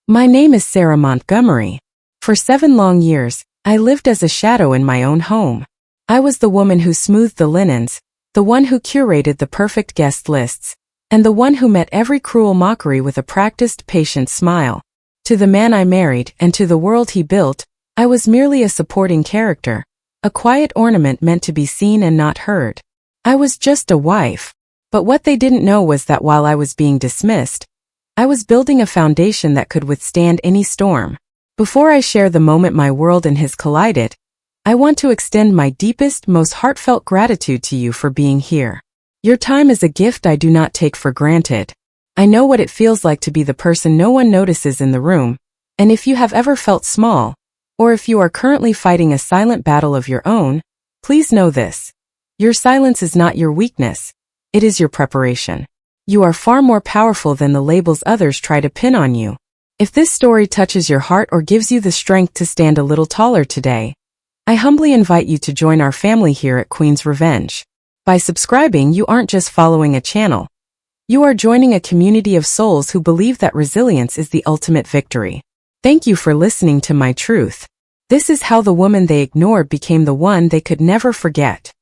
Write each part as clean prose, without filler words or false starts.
My name is Sarah Montgomery. For 7 long years, I lived as a shadow in my own home. I was the woman who smoothed the linens, the one who curated the perfect guest lists, and the one who met every cruel mockery with a practiced, patient smile. To the man I married and to the world he built, I was merely a supporting character, a quiet ornament meant to be seen and not heard. I was just a wife. But what they didn't know was that while I was being dismissed, I was building a foundation that could withstand any storm. Before I share the moment my world and his collided, I want to extend my deepest, most heartfelt gratitude to you for being here. Your time is a gift I do not take for granted. I know what it feels like to be the person no one notices in the room, and if you have ever felt small, or if you are currently fighting a silent battle of your own, please know this. Your silence is not your weakness, it is your preparation. You are far more powerful than the labels others try to pin on you. If this story touches your heart or gives you the strength to stand a little taller today, I humbly invite you to join our family here at Queen's Revenge. By subscribing, you aren't just following a channel. You are joining a community of souls who believe that resilience is the ultimate victory. Thank you for listening to my truth. This is how the woman they ignored became the one they could never forget.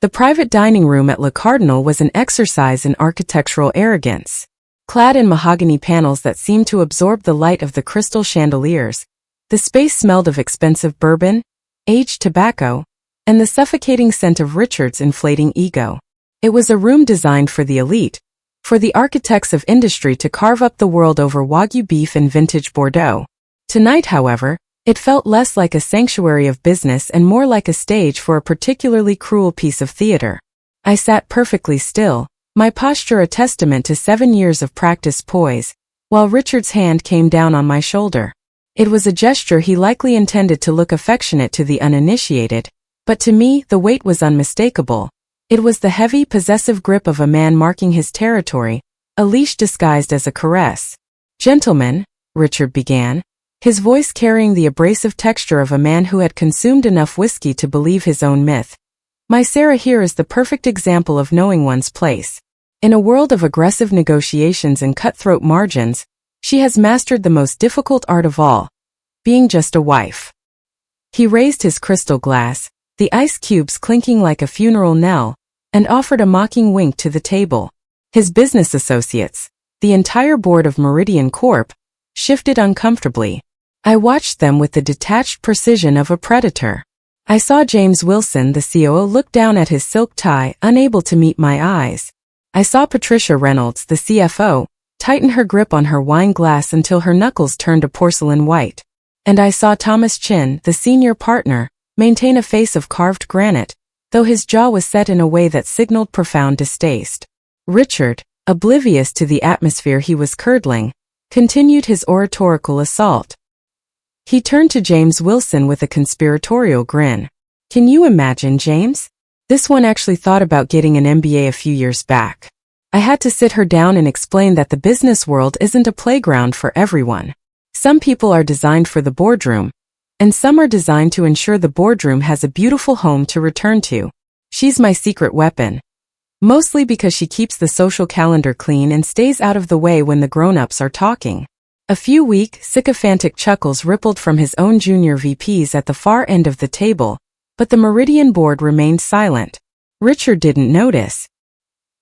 The private dining room at Le Cardinal was an exercise in architectural arrogance. Clad in mahogany panels that seemed to absorb the light of the crystal chandeliers, the space smelled of expensive bourbon, aged tobacco, and the suffocating scent of Richard's inflating ego. It was a room designed for the elite, for the architects of industry to carve up the world over Wagyu beef and vintage Bordeaux. Tonight, however, it felt less like a sanctuary of business and more like a stage for a particularly cruel piece of theater. I sat perfectly still, my posture a testament to 7 years of practiced poise, while Richard's hand came down on my shoulder. It was a gesture he likely intended to look affectionate to the uninitiated, but to me the weight was unmistakable. It was the heavy, possessive grip of a man marking his territory, a leash disguised as a caress. "Gentlemen," Richard began, his voice carrying the abrasive texture of a man who had consumed enough whiskey to believe his own myth. "My Sarah here is the perfect example of knowing one's place. In a world of aggressive negotiations and cutthroat margins, she has mastered the most difficult art of all, being just a wife." He raised his crystal glass, the ice cubes clinking like a funeral knell, and offered a mocking wink to the table. His business associates, the entire board of Meridian Corp., shifted uncomfortably. I watched them with the detached precision of a predator. I saw James Wilson, the COO, look down at his silk tie, unable to meet my eyes. I saw Patricia Reynolds, the CFO, tighten her grip on her wine glass until her knuckles turned a porcelain white. And I saw Thomas Chin, the senior partner, maintain a face of carved granite, though his jaw was set in a way that signaled profound distaste. Richard, oblivious to the atmosphere he was curdling, continued his oratorical assault. He turned to James Wilson with a conspiratorial grin. "Can you imagine, James? This one actually thought about getting an MBA a few years back." I had to sit her down and explain that the business world isn't a playground for everyone. Some people are designed for the boardroom, and some are designed to ensure the boardroom has a beautiful home to return to. She's my secret weapon. Mostly because she keeps the social calendar clean and stays out of the way when the grown-ups are talking. A few weak, sycophantic chuckles rippled from his own junior VPs at the far end of the table, but the Meridian board remained silent. Richard didn't notice.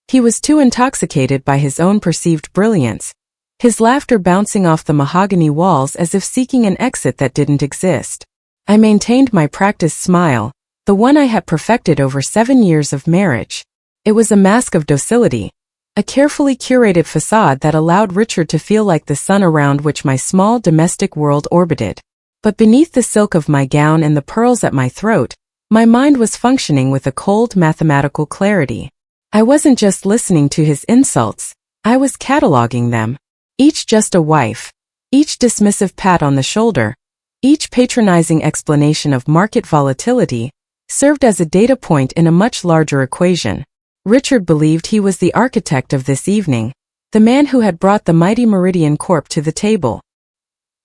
He was too intoxicated by his own perceived brilliance, his laughter bouncing off the mahogany walls as if seeking an exit that didn't exist. I maintained my practiced smile, the one I had perfected over 7 years of marriage. It was a mask of docility, a carefully curated facade that allowed Richard to feel like the sun around which my small domestic world orbited. But beneath the silk of my gown and the pearls at my throat, my mind was functioning with a cold mathematical clarity. I wasn't just listening to his insults, I was cataloging them. Each just a wife, each dismissive pat on the shoulder, each patronizing explanation of market volatility, served as a data point in a much larger equation. Richard believed he was the architect of this evening, the man who had brought the mighty Meridian Corp to the table.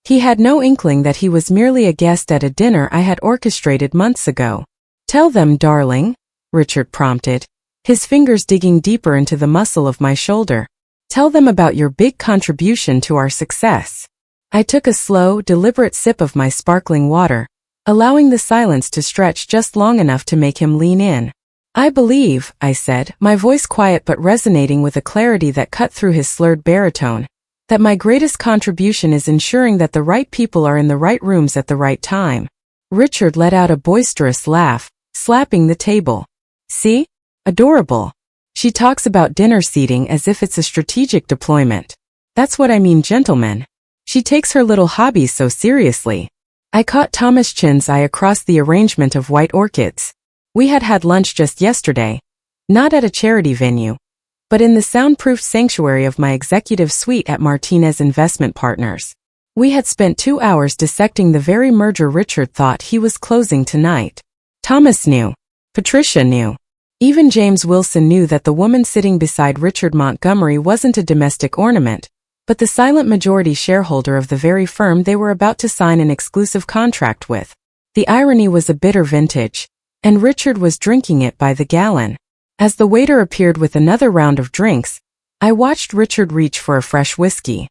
He had no inkling that he was merely a guest at a dinner I had orchestrated months ago. "Tell them, darling," Richard prompted, his fingers digging deeper into the muscle of my shoulder. "Tell them about your big contribution to our success." I took a slow, deliberate sip of my sparkling water, allowing the silence to stretch just long enough to make him lean in. I believe, I said, my voice quiet but resonating with a clarity that cut through his slurred baritone, that my greatest contribution is ensuring that the right people are in the right rooms at the right time. Richard let out a boisterous laugh, slapping the table. See? Adorable. She talks about dinner seating as if it's a strategic deployment. That's what I mean, gentlemen. She takes her little hobbies so seriously. I caught Thomas Chin's eye across the arrangement of white orchids. We had had lunch just yesterday, not at a charity venue, but in the soundproofed sanctuary of my executive suite at Martinez Investment Partners. We had spent 2 hours dissecting the very merger Richard thought he was closing tonight. Thomas knew. Patricia knew. Even James Wilson knew that the woman sitting beside Richard Montgomery wasn't a domestic ornament, but the silent majority shareholder of the very firm they were about to sign an exclusive contract with. The irony was a bitter vintage, and Richard was drinking it by the gallon. As the waiter appeared with another round of drinks, I watched Richard reach for a fresh whiskey.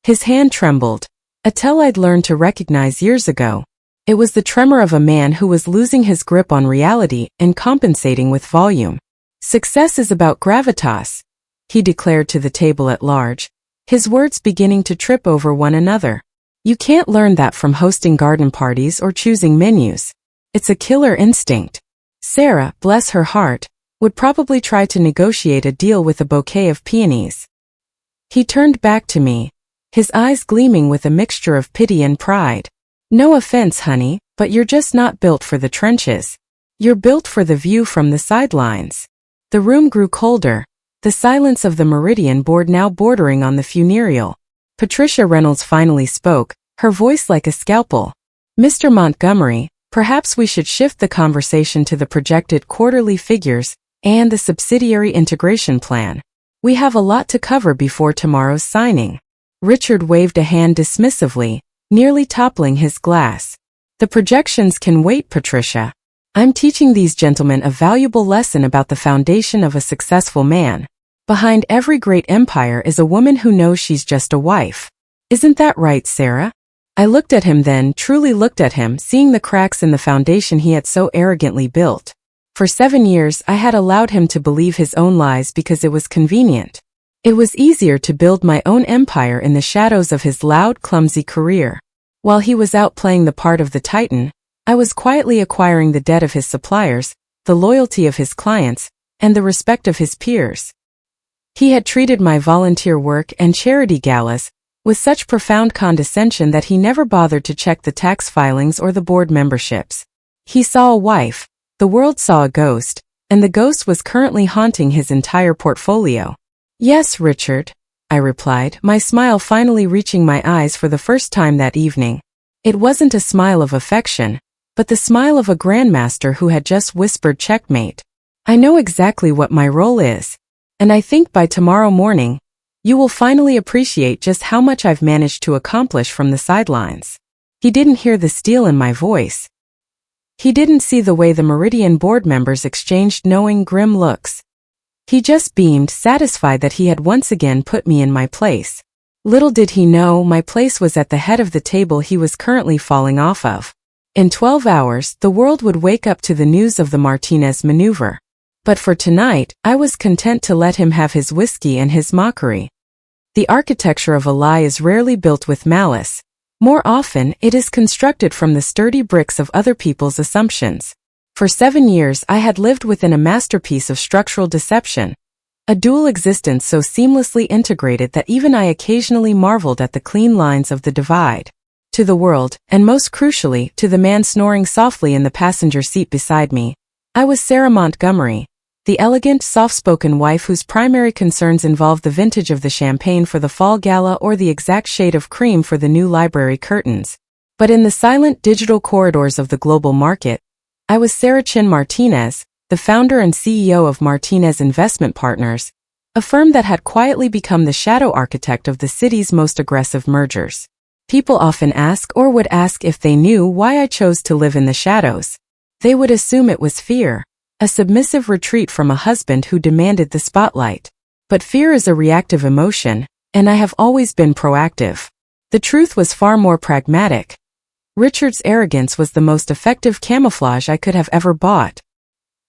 His hand trembled, a tell I'd learned to recognize years ago. It was the tremor of a man who was losing his grip on reality and compensating with volume. Success is about gravitas, he declared to the table at large, his words beginning to trip over one another. You can't learn that from hosting garden parties or choosing menus. It's a killer instinct. Sarah, bless her heart, would probably try to negotiate a deal with a bouquet of peonies. He turned back to me, his eyes gleaming with a mixture of pity and pride. No offense, honey, but you're just not built for the trenches. You're built for the view from the sidelines. The room grew colder, the silence of the Meridian board now bordering on the funereal. Patricia Reynolds finally spoke, her voice like a scalpel. Mr. Montgomery, perhaps we should shift the conversation to the projected quarterly figures and the subsidiary integration plan. We have a lot to cover before tomorrow's signing. Richard waved a hand dismissively, nearly toppling his glass. The projections can wait, Patricia. I'm teaching these gentlemen a valuable lesson about the foundation of a successful man. Behind every great empire is a woman who knows she's just a wife. Isn't that right, Sarah? I looked at him then, truly looked at him, seeing the cracks in the foundation he had so arrogantly built. For 7 years I had allowed him to believe his own lies because it was convenient. It was easier to build my own empire in the shadows of his loud, clumsy career. While he was out playing the part of the Titan, I was quietly acquiring the debt of his suppliers, the loyalty of his clients, and the respect of his peers. He had treated my volunteer work and charity galas with such profound condescension that he never bothered to check the tax filings or the board memberships. He saw a wife, the world saw a ghost, and the ghost was currently haunting his entire portfolio. Yes, Richard, I replied, my smile finally reaching my eyes for the first time that evening. It wasn't a smile of affection, but the smile of a grandmaster who had just whispered checkmate. I know exactly what my role is, and I think by tomorrow morning, you will finally appreciate just how much I've managed to accomplish from the sidelines. He didn't hear the steel in my voice. He didn't see the way the Meridian board members exchanged knowing, grim looks. He just beamed, satisfied that he had once again put me in my place. Little did he know my place was at the head of the table he was currently falling off of. In 12 hours, the world would wake up to the news of the Martinez maneuver. But for tonight, I was content to let him have his whiskey and his mockery. The architecture of a lie is rarely built with malice. More often, it is constructed from the sturdy bricks of other people's assumptions. For 7 years I had lived within a masterpiece of structural deception, a dual existence so seamlessly integrated that even I occasionally marveled at the clean lines of the divide. To the world, and most crucially, to the man snoring softly in the passenger seat beside me, I was Sarah Montgomery, the elegant, soft-spoken wife whose primary concerns involved the vintage of the champagne for the fall gala or the exact shade of cream for the new library curtains. But in the silent digital corridors of the global market, I was Sarah Chin Martinez, the founder and CEO of Martinez Investment Partners, a firm that had quietly become the shadow architect of the city's most aggressive mergers. People often ask or would ask if they knew why I chose to live in the shadows. They would assume it was fear, a submissive retreat from a husband who demanded the spotlight. But fear is a reactive emotion, and I have always been proactive. The truth was far more pragmatic. Richard's arrogance was the most effective camouflage I could have ever bought.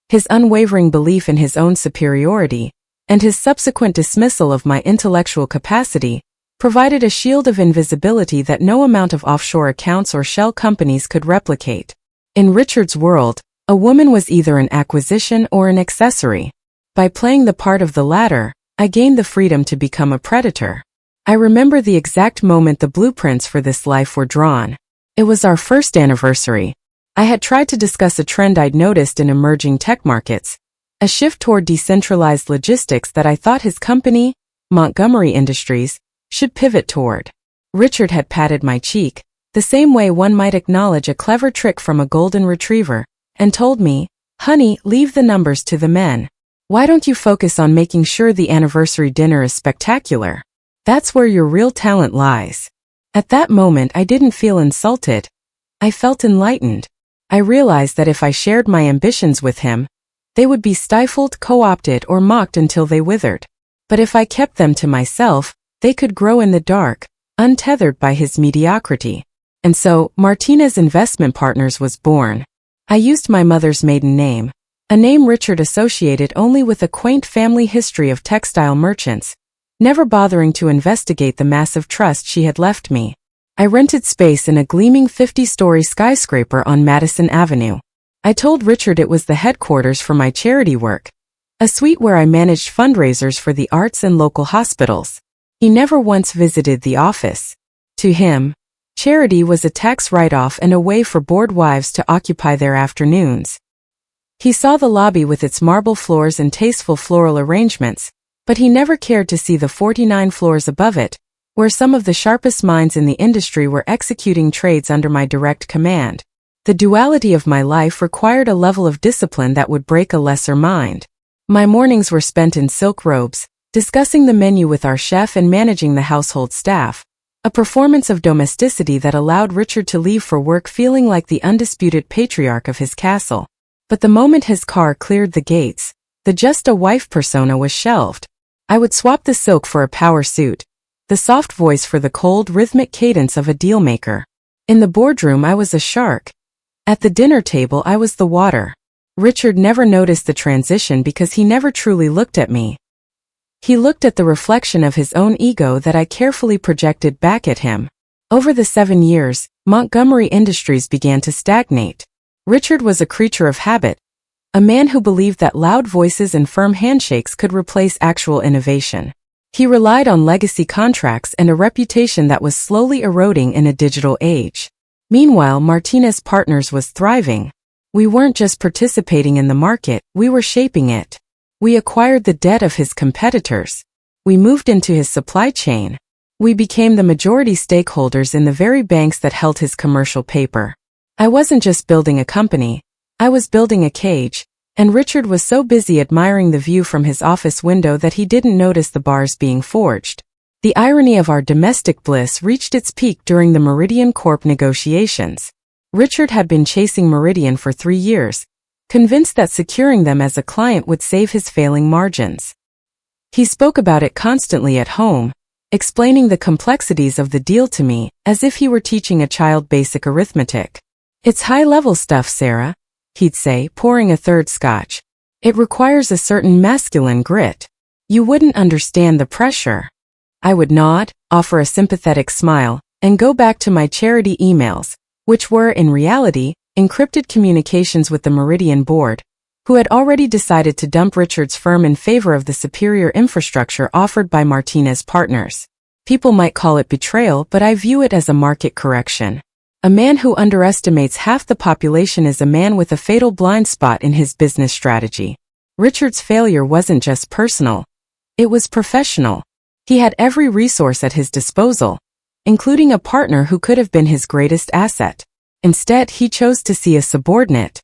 His unwavering belief in his own superiority, and his subsequent dismissal of my intellectual capacity, provided a shield of invisibility that no amount of offshore accounts or shell companies could replicate. In Richard's world, a woman was either an acquisition or an accessory. By playing the part of the latter, I gained the freedom to become a predator. I remember the exact moment the blueprints for this life were drawn. It was our first anniversary. I had tried to discuss a trend I'd noticed in emerging tech markets, a shift toward decentralized logistics that I thought his company, Montgomery Industries, should pivot toward. Richard had patted my cheek, the same way one might acknowledge a clever trick from a golden retriever, and told me, "Honey, leave the numbers to the men. Why don't you focus on making sure the anniversary dinner is spectacular? That's where your real talent lies." At that moment I didn't feel insulted. I felt enlightened. I realized that if I shared my ambitions with him, they would be stifled, co-opted, or mocked until they withered. But if I kept them to myself, they could grow in the dark, untethered by his mediocrity. And so, Martinez Investment Partners was born. I used my mother's maiden name, a name Richard associated only with a quaint family history of textile merchants, never bothering to investigate the massive trust she had left me. I rented space in a gleaming 50-story skyscraper on Madison Avenue. I told Richard it was the headquarters for my charity work, a suite where I managed fundraisers for the arts and local hospitals. He never once visited the office. To him, charity was a tax write-off and a way for bored wives to occupy their afternoons. He saw the lobby with its marble floors and tasteful floral arrangements, but he never cared to see the 49 floors above it, where some of the sharpest minds in the industry were executing trades under my direct command. The duality of my life required a level of discipline that would break a lesser mind. My mornings were spent in silk robes, discussing the menu with our chef and managing the household staff, a performance of domesticity that allowed Richard to leave for work feeling like the undisputed patriarch of his castle. But the moment his car cleared the gates, the just-a-wife persona was shelved. I would swap the silk for a power suit, the soft voice for the cold, rhythmic cadence of a dealmaker. In the boardroom I was a shark. At the dinner table I was the water. Richard never noticed the transition because he never truly looked at me. He looked at the reflection of his own ego that I carefully projected back at him. Over the 7 years, Montgomery Industries began to stagnate. Richard was a creature of habit, a man who believed that loud voices and firm handshakes could replace actual innovation. He relied on legacy contracts and a reputation that was slowly eroding in a digital age. Meanwhile, Martinez Partners was thriving. We weren't just participating in the market, we were shaping it. We acquired the debt of his competitors. We moved into his supply chain. We became the majority stakeholders in the very banks that held his commercial paper. I wasn't just building a company, I was building a cage, and Richard was so busy admiring the view from his office window that he didn't notice the bars being forged. The irony of our domestic bliss reached its peak during the Meridian Corp negotiations. Richard had been chasing Meridian for 3 years, convinced that securing them as a client would save his failing margins. He spoke about it constantly at home, explaining the complexities of the deal to me, as if he were teaching a child basic arithmetic. "It's high-level stuff, Sarah," he'd say, pouring a third scotch. "It requires a certain masculine grit. You wouldn't understand the pressure." I would nod, offer a sympathetic smile, and go back to my charity emails, which were, in reality, encrypted communications with the Meridian board, who had already decided to dump Richard's firm in favor of the superior infrastructure offered by Martinez Partners. People might call it betrayal, but I view it as a market correction. A man who underestimates half the population is a man with a fatal blind spot in his business strategy. Richard's failure wasn't just personal. It was professional. He had every resource at his disposal, including a partner who could have been his greatest asset. Instead, he chose to see a subordinate.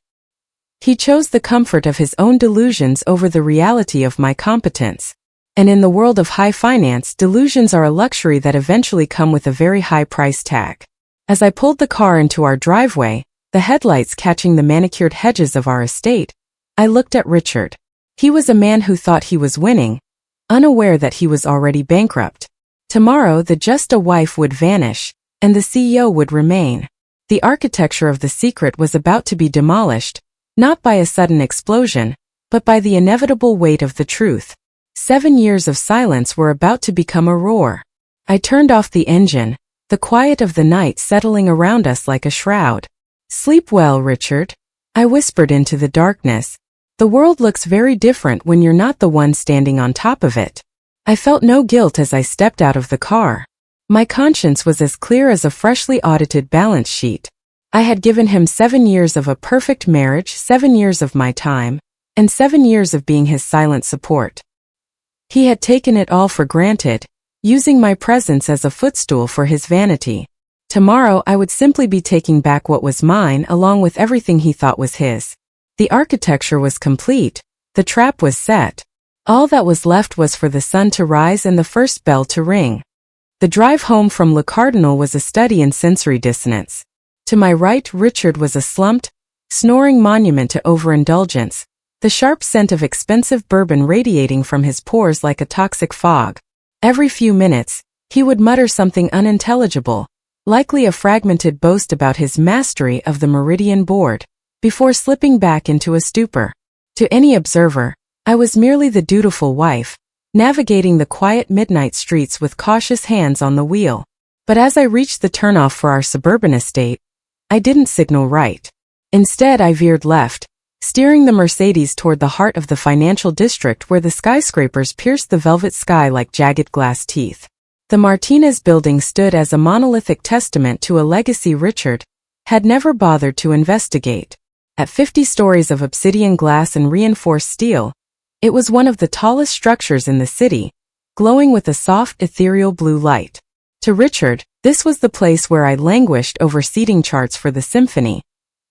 He chose the comfort of his own delusions over the reality of my competence. And in the world of high finance, delusions are a luxury that eventually come with a very high price tag. As I pulled the car into our driveway, the headlights catching the manicured hedges of our estate, I looked at Richard. He was a man who thought he was winning, unaware that he was already bankrupt. Tomorrow the just a wife would vanish, and the CEO would remain. The architecture of the secret was about to be demolished, not by a sudden explosion, but by the inevitable weight of the truth. 7 years of silence were about to become a roar. I turned off the engine, the quiet of the night settling around us like a shroud. "Sleep well, Richard," I whispered into the darkness. "The world looks very different when you're not the one standing on top of it." I felt no guilt as I stepped out of the car. My conscience was as clear as a freshly audited balance sheet. I had given him 7 years of a perfect marriage, 7 years of my time, and 7 years of being his silent support. He had taken it all for granted, using my presence as a footstool for his vanity. Tomorrow I would simply be taking back what was mine along with everything he thought was his. The architecture was complete, the trap was set. All that was left was for the sun to rise and the first bell to ring. The drive home from Le Cardinal was a study in sensory dissonance. To my right, Richard was a slumped, snoring monument to overindulgence, the sharp scent of expensive bourbon radiating from his pores like a toxic fog. Every few minutes, he would mutter something unintelligible, likely a fragmented boast about his mastery of the meridian board, before slipping back into a stupor. To any observer, I was merely the dutiful wife, navigating the quiet midnight streets with cautious hands on the wheel. But as I reached the turnoff for our suburban estate, I didn't signal right. Instead, I veered left, steering the Mercedes toward the heart of the financial district where the skyscrapers pierced the velvet sky like jagged glass teeth. The Martinez building stood as a monolithic testament to a legacy Richard had never bothered to investigate. At 50 stories of obsidian glass and reinforced steel, it was one of the tallest structures in the city, glowing with a soft ethereal blue light. To Richard, this was the place where I languished over seating charts for the symphony.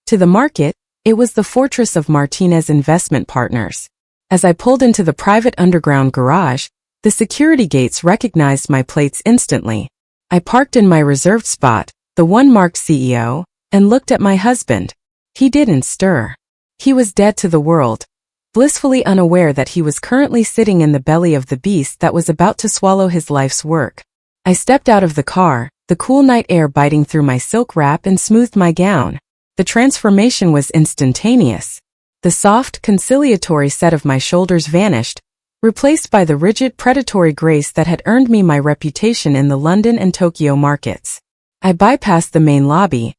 To the market, it was the fortress of Martinez Investment Partners. As I pulled into the private underground garage, the security gates recognized my plates instantly. I parked in my reserved spot, the one marked CEO, and looked at my husband. He didn't stir. He was dead to the world, blissfully unaware that he was currently sitting in the belly of the beast that was about to swallow his life's work. I stepped out of the car, the cool night air biting through my silk wrap, and smoothed my gown. The transformation was instantaneous. The soft, conciliatory set of my shoulders vanished, replaced by the rigid, predatory grace that had earned me my reputation in the London and Tokyo markets. I bypassed the main lobby,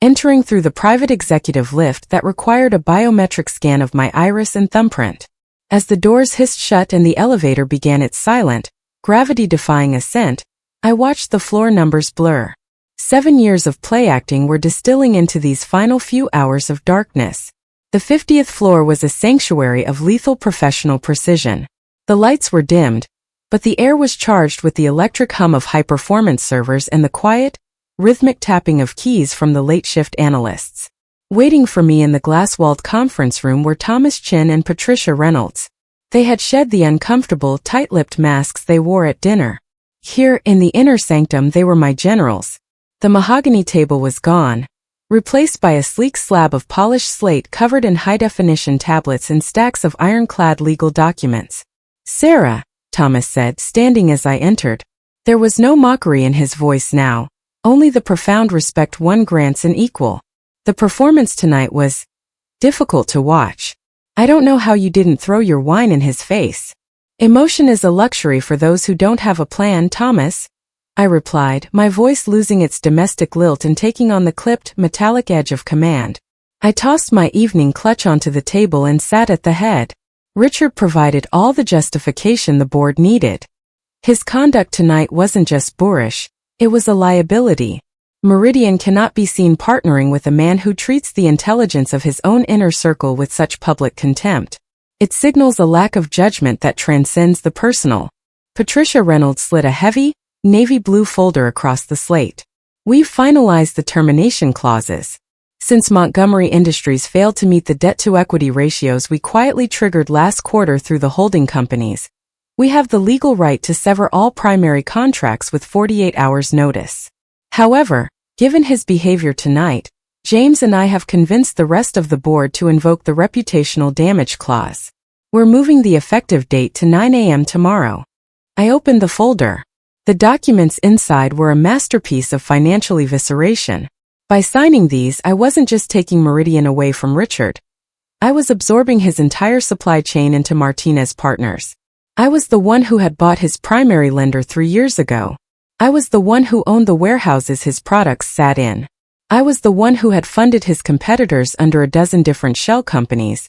entering through the private executive lift that required a biometric scan of my iris and thumbprint. As the doors hissed shut and the elevator began its silent, gravity-defying ascent, I watched the floor numbers blur. 7 years of play acting were distilling into these final few hours of darkness. The 50th floor was a sanctuary of lethal professional precision. The lights were dimmed, but the air was charged with the electric hum of high-performance servers and the quiet, rhythmic tapping of keys from the late-shift analysts. Waiting for me in the glass-walled conference room were Thomas Chin and Patricia Reynolds. They had shed the uncomfortable, tight-lipped masks they wore at dinner. Here, in the inner sanctum, they were my generals. The mahogany table was gone, replaced by a sleek slab of polished slate covered in high-definition tablets and stacks of ironclad legal documents. "Sarah," Thomas said, standing as I entered. There was no mockery in his voice now, only the profound respect one grants an equal. "The performance tonight was difficult to watch. I don't know how you didn't throw your wine in his face." "Emotion is a luxury for those who don't have a plan, Thomas," I replied, my voice losing its domestic lilt and taking on the clipped, metallic edge of command. I tossed my evening clutch onto the table and sat at the head. Richard provided all the justification the board needed. His conduct tonight wasn't just boorish, it was a liability. Meridian cannot be seen partnering with a man who treats the intelligence of his own inner circle with such public contempt. It signals a lack of judgment that transcends the personal. Patricia Reynolds slid a heavy, navy blue folder across the slate. "We've finalized the termination clauses. Since Montgomery Industries failed to meet the debt-to-equity ratios we quietly triggered last quarter through the holding companies, we have the legal right to sever all primary contracts with 48 hours notice. However, given his behavior tonight, James and I have convinced the rest of the board to invoke the reputational damage clause. We're moving the effective date to 9 a.m. tomorrow." I opened the folder. The documents inside were a masterpiece of financial evisceration. By signing these, I wasn't just taking Meridian away from Richard. I was absorbing his entire supply chain into Martinez Partners. I was the one who had bought his primary lender 3 years ago. I was the one who owned the warehouses his products sat in. I was the one who had funded his competitors under a dozen different shell companies.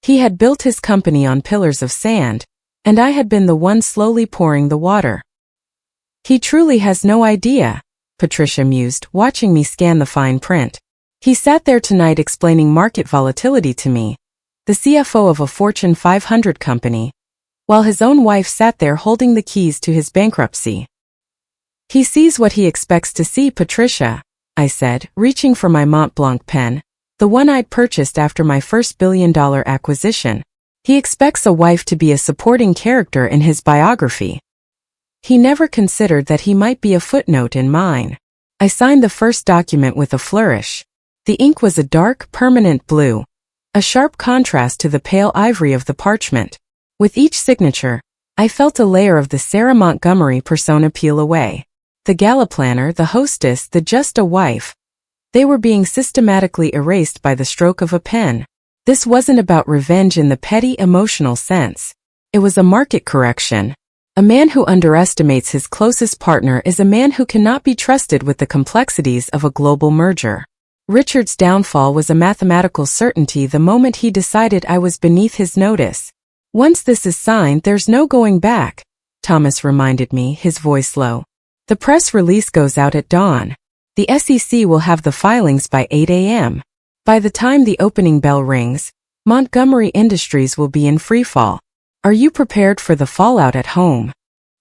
He had built his company on pillars of sand, and I had been the one slowly pouring the water. He truly has no idea, Patricia mused, watching me scan the fine print. He sat there tonight explaining market volatility to me, the CFO of a Fortune 500 company, while his own wife sat there holding the keys to his bankruptcy. He sees what he expects to see, Patricia, I said, reaching for my Mont Blanc pen, the one I'd purchased after my first billion-dollar acquisition. He expects a wife to be a supporting character in his biography. He never considered that he might be a footnote in mine. I signed the first document with a flourish. The ink was a dark, permanent blue, a sharp contrast to the pale ivory of the parchment. With each signature, I felt a layer of the Sarah Montgomery persona peel away. The gala planner, the hostess, the just a wife. They were being systematically erased by the stroke of a pen. This wasn't about revenge in the petty emotional sense. It was a market correction. A man who underestimates his closest partner is a man who cannot be trusted with the complexities of a global merger. Richard's downfall was a mathematical certainty the moment he decided I was beneath his notice. Once this is signed, there's no going back, Thomas reminded me, his voice low. The press release goes out at dawn. The SEC will have the filings by 8 a.m. By the time the opening bell rings, Montgomery Industries will be in freefall. Are you prepared for the fallout at home?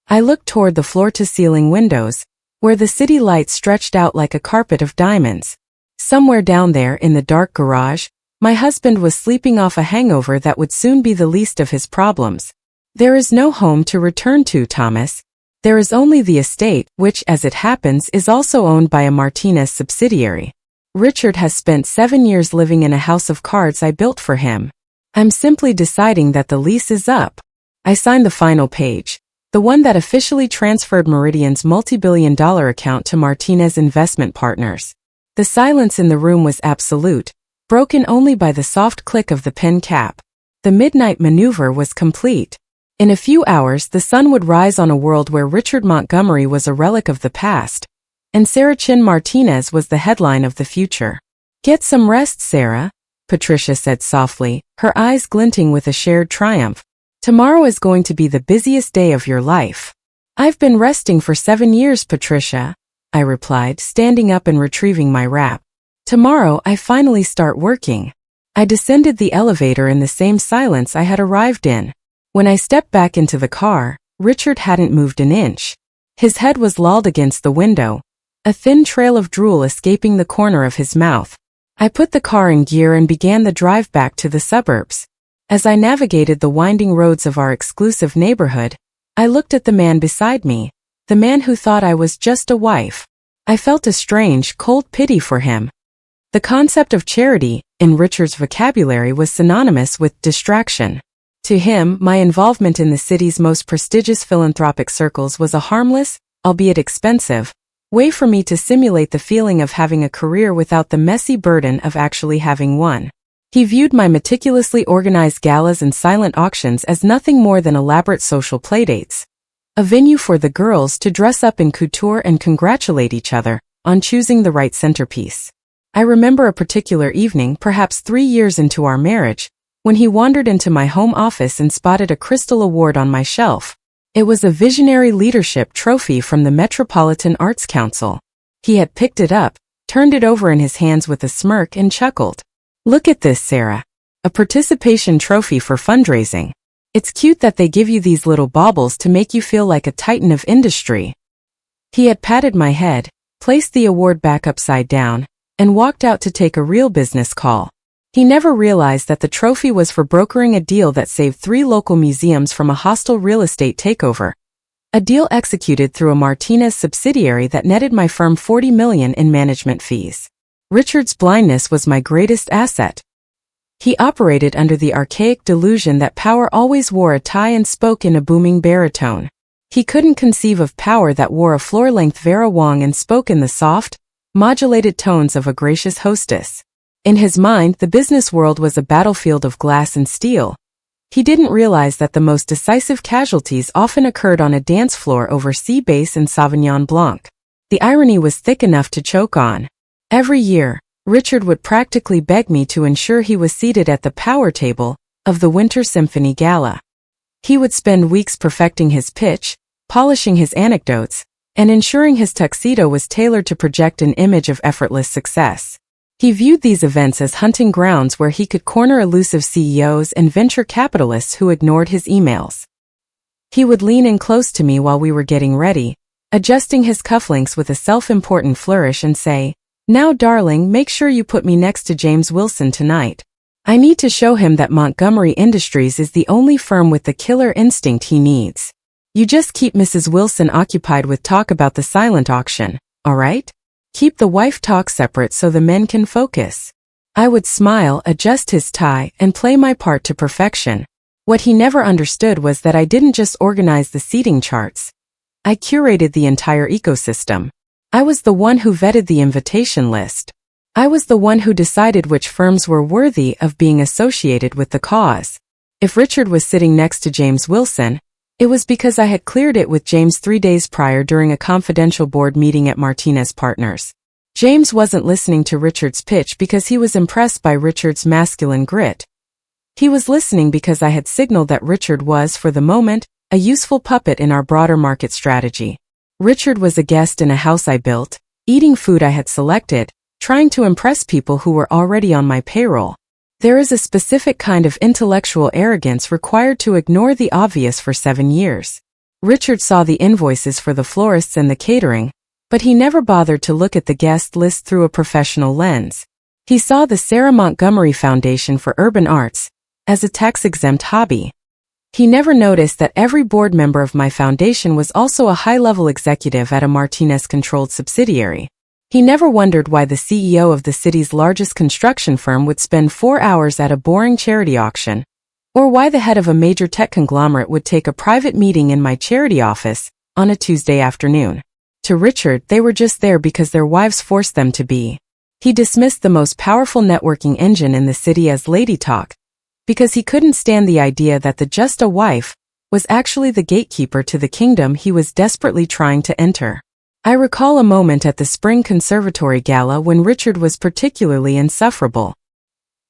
I looked toward the floor-to-ceiling windows, where the city lights stretched out like a carpet of diamonds. Somewhere down there in the dark garage, my husband was sleeping off a hangover that would soon be the least of his problems. There is no home to return to, Thomas. There is only the estate, which, as it happens, is also owned by a Martinez subsidiary. Richard has spent 7 years living in a house of cards I built for him. I'm simply deciding that the lease is up. I signed the final page, the one that officially transferred Meridian's multi-billion-dollar account to Martinez Investment Partners. The silence in the room was absolute, broken only by the soft click of the pen cap. The midnight maneuver was complete. In a few hours, the sun would rise on a world where Richard Montgomery was a relic of the past, and Sarah Chin Martinez was the headline of the future. Get some rest, Sarah, Patricia said softly, her eyes glinting with a shared triumph. Tomorrow is going to be the busiest day of your life. I've been resting for 7 years, Patricia, I replied, standing up and retrieving my wrap. Tomorrow I finally start working. I descended the elevator in the same silence I had arrived in. When I stepped back into the car, Richard hadn't moved an inch. His head was lolled against the window, a thin trail of drool escaping the corner of his mouth. I put the car in gear and began the drive back to the suburbs. As I navigated the winding roads of our exclusive neighborhood, I looked at the man beside me, the man who thought I was just a wife. I felt a strange, cold pity for him. The concept of charity, in Richard's vocabulary, was synonymous with distraction. To him, my involvement in the city's most prestigious philanthropic circles was a harmless, albeit expensive, way for me to simulate the feeling of having a career without the messy burden of actually having one. He viewed my meticulously organized galas and silent auctions as nothing more than elaborate social playdates, a venue for the girls to dress up in couture and congratulate each other on choosing the right centerpiece. I remember a particular evening, perhaps 3 years into our marriage, when he wandered into my home office and spotted a crystal award on my shelf. It was a visionary leadership trophy from the Metropolitan Arts Council. He had picked it up, turned it over in his hands with a smirk, and chuckled. Look at this, Sarah. A participation trophy for fundraising. It's cute that they give you these little baubles to make you feel like a titan of industry. He had patted my head, placed the award back upside down, and walked out to take a real business call. He never realized that the trophy was for brokering a deal that saved 3 local museums from a hostile real estate takeover. A deal executed through a Martinez subsidiary that netted my firm $40 million in management fees. Richard's blindness was my greatest asset. He operated under the archaic delusion that power always wore a tie and spoke in a booming baritone. He couldn't conceive of power that wore a floor-length Vera Wang and spoke in the soft, modulated tones of a gracious hostess. In his mind, the business world was a battlefield of glass and steel. He didn't realize that the most decisive casualties often occurred on a dance floor over sea bass and Sauvignon Blanc. The irony was thick enough to choke on. Every year, Richard would practically beg me to ensure he was seated at the power table of the Winter Symphony Gala. He would spend weeks perfecting his pitch, polishing his anecdotes, and ensuring his tuxedo was tailored to project an image of effortless success. He viewed these events as hunting grounds where he could corner elusive CEOs and venture capitalists who ignored his emails. He would lean in close to me while we were getting ready, adjusting his cufflinks with a self-important flourish and say, "Now darling, make sure you put me next to James Wilson tonight. I need to show him that Montgomery Industries is the only firm with the killer instinct he needs. You just keep Mrs. Wilson occupied with talk about the silent auction, all right? Keep the wife talk separate so the men can focus." I would smile, adjust his tie, and play my part to perfection. What he never understood was that I didn't just organize the seating charts. I curated the entire ecosystem. I was the one who vetted the invitation list. I was the one who decided which firms were worthy of being associated with the cause. If Richard was sitting next to James Wilson, it was because I had cleared it with James 3 days prior during a confidential board meeting at Martinez Partners. James wasn't listening to Richard's pitch because he was impressed by Richard's masculine grit. He was listening because I had signaled that Richard was, for the moment, a useful puppet in our broader market strategy. Richard was a guest in a house I built, eating food I had selected, trying to impress people who were already on my payroll. There is a specific kind of intellectual arrogance required to ignore the obvious for 7 years. Richard saw the invoices for the florists and the catering, but he never bothered to look at the guest list through a professional lens. He saw the Sarah Montgomery Foundation for Urban Arts as a tax-exempt hobby. He never noticed that every board member of my foundation was also a high-level executive at a Martinez-controlled subsidiary. He never wondered why the CEO of the city's largest construction firm would spend 4 hours at a boring charity auction, or why the head of a major tech conglomerate would take a private meeting in my charity office on a Tuesday afternoon. To Richard, they were just there because their wives forced them to be. He dismissed the most powerful networking engine in the city as lady talk, because he couldn't stand the idea that the just a wife was actually the gatekeeper to the kingdom he was desperately trying to enter. I recall a moment at the Spring Conservatory Gala when Richard was particularly insufferable.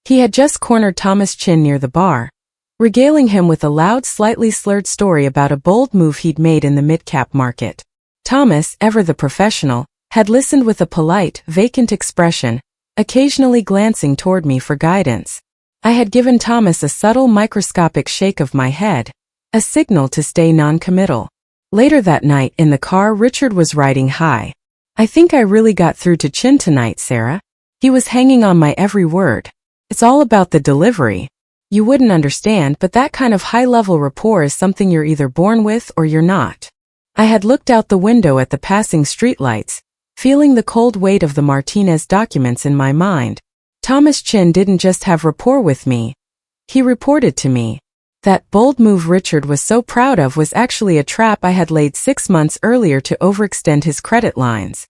He had just cornered Thomas Chin near the bar, regaling him with a loud, slightly slurred story about a bold move he'd made in the mid-cap market. Thomas, ever the professional, had listened with a polite, vacant expression, occasionally glancing toward me for guidance. I had given Thomas a subtle microscopic shake of my head, a signal to stay non-committal. Later that night in the car, Richard was riding high. "I think I really got through to Chin tonight, Sarah." He was hanging on my every word. "It's all about the delivery. You wouldn't understand, but that kind of high-level rapport is something you're either born with or you're not." I had looked out the window at the passing streetlights, feeling the cold weight of the Martinez documents in my mind. Thomas Chin didn't just have rapport with me. He reported to me. That bold move Richard was so proud of was actually a trap I had laid 6 months earlier to overextend his credit lines.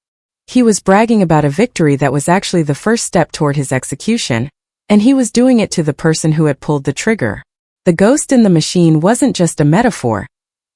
He was bragging about a victory that was actually the first step toward his execution, and he was doing it to the person who had pulled the trigger. The ghost in the machine wasn't just a metaphor.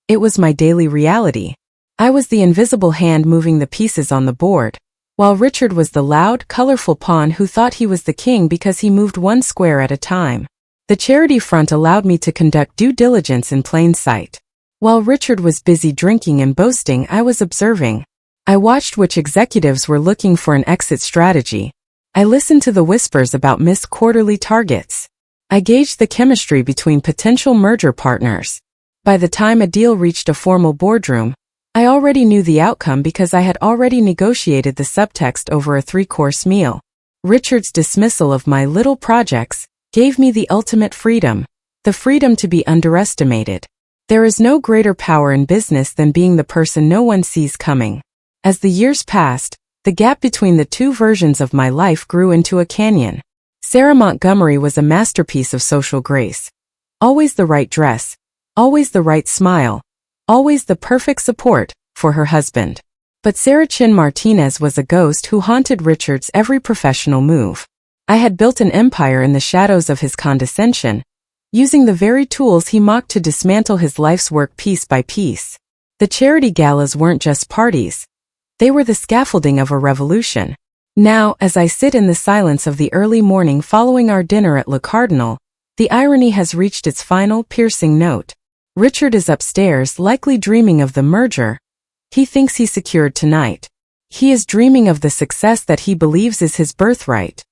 It was my daily reality. I was the invisible hand moving the pieces on the board, while Richard was the loud, colorful pawn who thought he was the king because he moved one square at a time. The charity front allowed me to conduct due diligence in plain sight. While Richard was busy drinking and boasting, I was observing. I watched which executives were looking for an exit strategy. I listened to the whispers about missed quarterly targets. I gauged the chemistry between potential merger partners. By the time a deal reached a formal boardroom, I already knew the outcome because I had already negotiated the subtext over a 3-course meal. Richard's dismissal of my little projects gave me the ultimate freedom, the freedom to be underestimated. There is no greater power in business than being the person no one sees coming. As the years passed, the gap between the two versions of my life grew into a canyon. Sarah Montgomery was a masterpiece of social grace. Always the right dress, always the right smile, always the perfect support for her husband. But Sarah Chin Martinez was a ghost who haunted Richard's every professional move. I had built an empire in the shadows of his condescension, using the very tools he mocked to dismantle his life's work piece by piece. The charity galas weren't just parties. They were the scaffolding of a revolution. Now, as I sit in the silence of the early morning following our dinner at Le Cardinal, the irony has reached its final, piercing note. Richard is upstairs, likely dreaming of the merger he thinks he secured tonight. He is dreaming of the success that he believes is his birthright.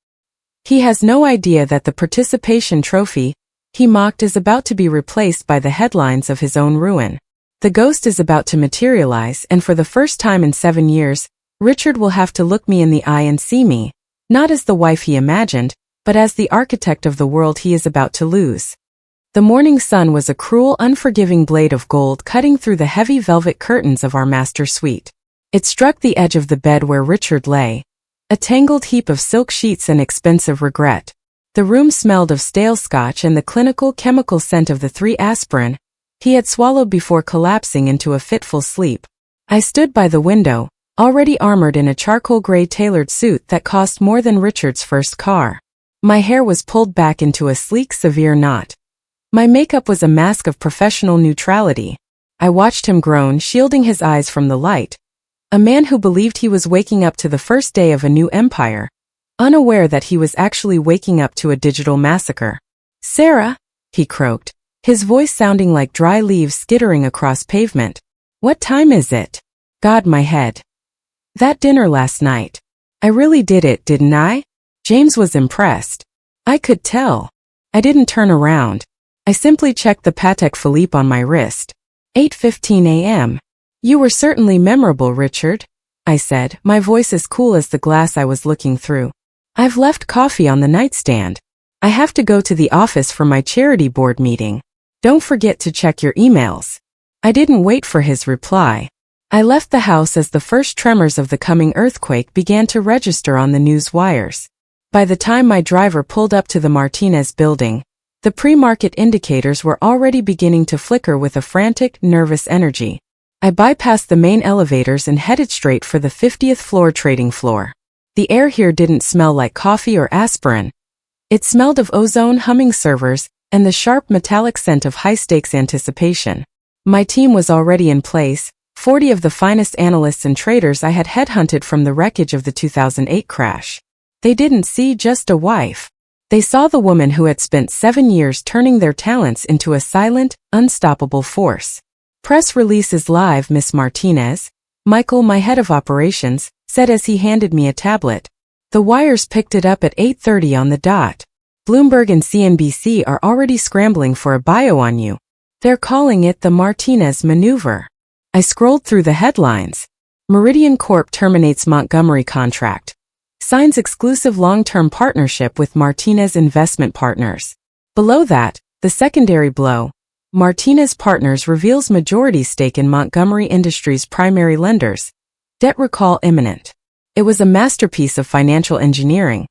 He has no idea that the participation trophy he mocked is about to be replaced by the headlines of his own ruin. The ghost is about to materialize, and for the first time in 7 years, Richard will have to look me in the eye and see me, not as the wife he imagined, but as the architect of the world he is about to lose. The morning sun was a cruel, unforgiving blade of gold cutting through the heavy velvet curtains of our master suite. It struck the edge of the bed where Richard lay, a tangled heap of silk sheets and expensive regret. The room smelled of stale scotch and the clinical chemical scent of the 3 aspirin he had swallowed before collapsing into a fitful sleep. I stood by the window, already armored in a charcoal gray tailored suit that cost more than Richard's first car. My hair was pulled back into a sleek, severe knot. My makeup was a mask of professional neutrality. I watched him groan, shielding his eyes from the light. A man who believed he was waking up to the first day of a new empire, unaware that he was actually waking up to a digital massacre. "Sarah," he croaked, his voice sounding like dry leaves skittering across pavement. "What time is it?" God, my head. That dinner last night. I really did it, didn't I? James was impressed. I could tell. I didn't turn around. I simply checked the Patek Philippe on my wrist. 8:15 a.m. "You were certainly memorable, Richard," I said, my voice as cool as the glass I was looking through. "I've left coffee on the nightstand. I have to go to the office for my charity board meeting. Don't forget to check your emails." I didn't wait for his reply. I left the house as the first tremors of the coming earthquake began to register on the news wires. By the time my driver pulled up to the Martinez building, the pre-market indicators were already beginning to flicker with a frantic, nervous energy. I bypassed the main elevators and headed straight for the 50th floor trading floor. The air here didn't smell like coffee or aspirin. It smelled of ozone, humming servers, and the sharp metallic scent of high-stakes anticipation. My team was already in place, 40 of the finest analysts and traders I had headhunted from the wreckage of the 2008 crash. They didn't see just a wife. They saw the woman who had spent 7 years turning their talents into a silent, unstoppable force. "Press release is live, Miss Martinez," Michael, my head of operations, said as he handed me a tablet. "The wires picked it up at 8:30 on the dot. Bloomberg and CNBC are already scrambling for a bio on you. They're calling it the Martinez maneuver." I scrolled through the headlines. Meridian Corp terminates Montgomery contract. Signs exclusive long-term partnership with Martinez Investment Partners. Below that, the secondary blow. Martinez Partners reveals majority stake in Montgomery Industries' primary lenders. Debt recall imminent. It was a masterpiece of financial engineering.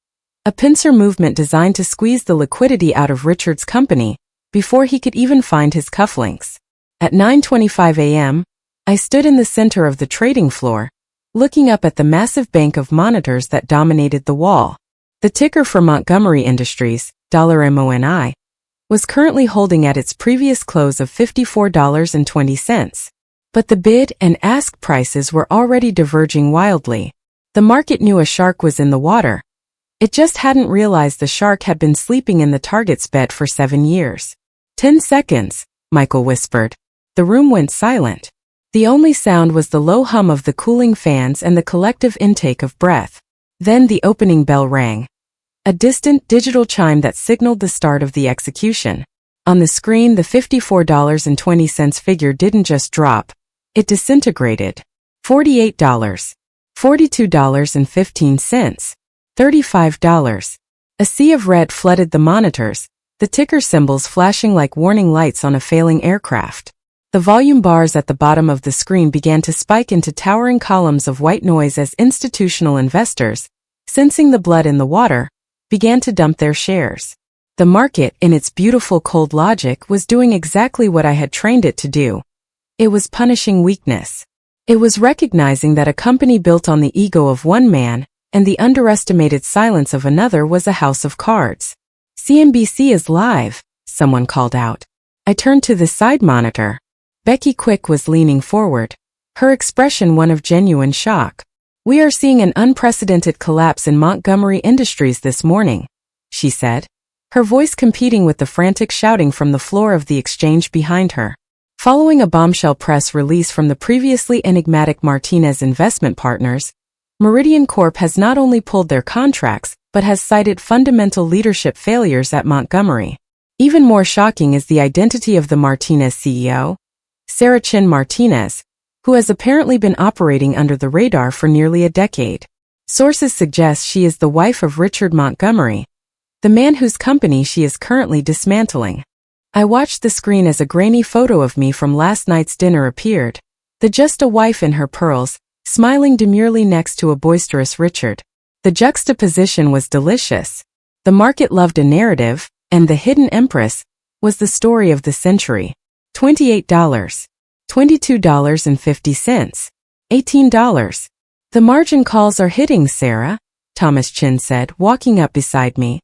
A pincer movement designed to squeeze the liquidity out of Richard's company before he could even find his cufflinks. At 9:25 a.m., I stood in the center of the trading floor, looking up at the massive bank of monitors that dominated the wall. The ticker for Montgomery Industries, $MONI, was currently holding at its previous close of $54.20. But the bid and ask prices were already diverging wildly. The market knew a shark was in the water. It just hadn't realized the shark had been sleeping in the target's bed for 7 years. 10 seconds, Michael whispered. The room went silent. The only sound was the low hum of the cooling fans and the collective intake of breath. Then the opening bell rang. A distant digital chime that signaled the start of the execution. On the screen, the $54.20 figure didn't just drop. It disintegrated. $48. $42.15. $35. A sea of red flooded the monitors, the ticker symbols flashing like warning lights on a failing aircraft. The volume bars at the bottom of the screen began to spike into towering columns of white noise as institutional investors, sensing the blood in the water, began to dump their shares. The market, in its beautiful cold logic, was doing exactly what I had trained it to do. It was punishing weakness. It was recognizing that a company built on the ego of one man and the underestimated silence of another was a house of cards. CNBC is live, someone called out. I turned to the side monitor. Becky Quick was leaning forward, her expression one of genuine shock. We are seeing an unprecedented collapse in Montgomery Industries this morning, she said, her voice competing with the frantic shouting from the floor of the exchange behind her. Following a bombshell press release from the previously enigmatic Martinez Investment Partners, Meridian Corp has not only pulled their contracts, but has cited fundamental leadership failures at Montgomery. Even more shocking is the identity of the Martinez CEO, Sarah Chin Martinez, who has apparently been operating under the radar for nearly a decade. Sources suggest she is the wife of Richard Montgomery, the man whose company she is currently dismantling. I watched the screen as a grainy photo of me from last night's dinner appeared, the just a wife in her pearls, smiling demurely next to a boisterous Richard. The juxtaposition was delicious. The market loved a narrative, and the hidden empress was the story of the century. $28, $22.50, $18. The margin calls are hitting, Sarah, Thomas Chin said, walking up beside me.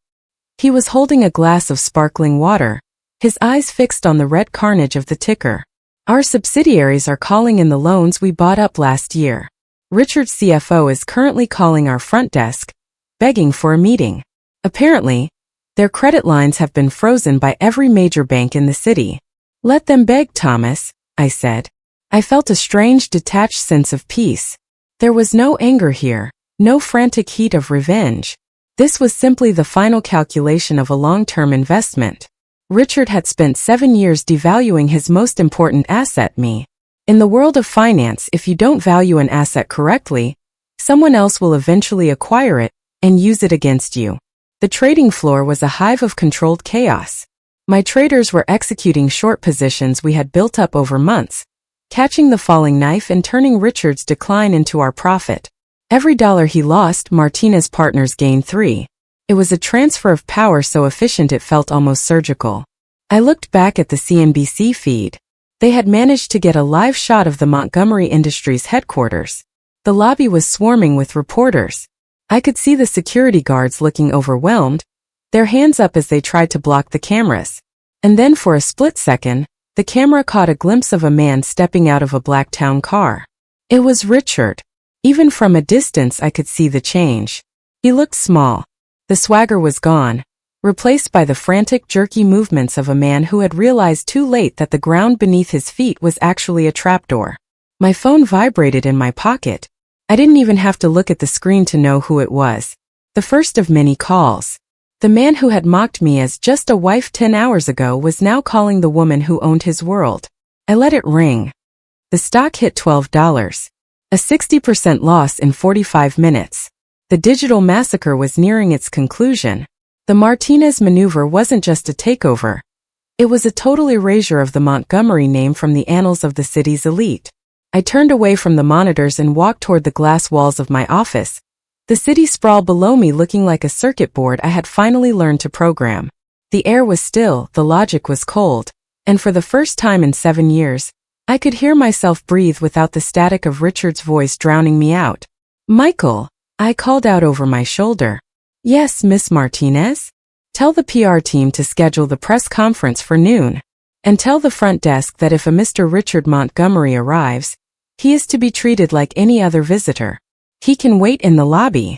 He was holding a glass of sparkling water, his eyes fixed on the red carnage of the ticker. Our subsidiaries are calling in the loans we bought up last year. Richard's CFO is currently calling our front desk, begging for a meeting. Apparently, their credit lines have been frozen by every major bank in the city. Let them beg, Thomas, I said. I felt a strange detached sense of peace. There was no anger here, no frantic heat of revenge. This was simply the final calculation of a long-term investment. Richard had spent 7 years devaluing his most important asset, me. In the world of finance, if you don't value an asset correctly, someone else will eventually acquire it and use it against you. The trading floor was a hive of controlled chaos. My traders were executing short positions we had built up over months, catching the falling knife and turning Richard's decline into our profit. Every dollar he lost, Martinez Partners gained 3. It was a transfer of power so efficient it felt almost surgical. I looked back at the CNBC feed. They had managed to get a live shot of the Montgomery Industries headquarters. The lobby was swarming with reporters. I could see the security guards looking overwhelmed, their hands up as they tried to block the cameras. And then for a split second, the camera caught a glimpse of a man stepping out of a black town car. It was Richard. Even from a distance I could see the change. He looked small. The swagger was gone, replaced by the frantic, jerky movements of a man who had realized too late that the ground beneath his feet was actually a trapdoor. My phone vibrated in my pocket. I didn't even have to look at the screen to know who it was. The first of many calls. The man who had mocked me as just a wife 10 hours ago was now calling the woman who owned his world. I let it ring. The stock hit $12. A 60% loss in 45 minutes. The digital massacre was nearing its conclusion. The Martinez maneuver wasn't just a takeover. It was a total erasure of the Montgomery name from the annals of the city's elite. I turned away from the monitors and walked toward the glass walls of my office, the city sprawled below me looking like a circuit board I had finally learned to program. The air was still, the logic was cold, and for the first time in 7 years, I could hear myself breathe without the static of Richard's voice drowning me out. Michael, I called out over my shoulder. Yes, Miss Martinez? Tell the PR team to schedule the press conference for noon. And tell the front desk that if a Mr. Richard Montgomery arrives, he is to be treated like any other visitor. He can wait in the lobby.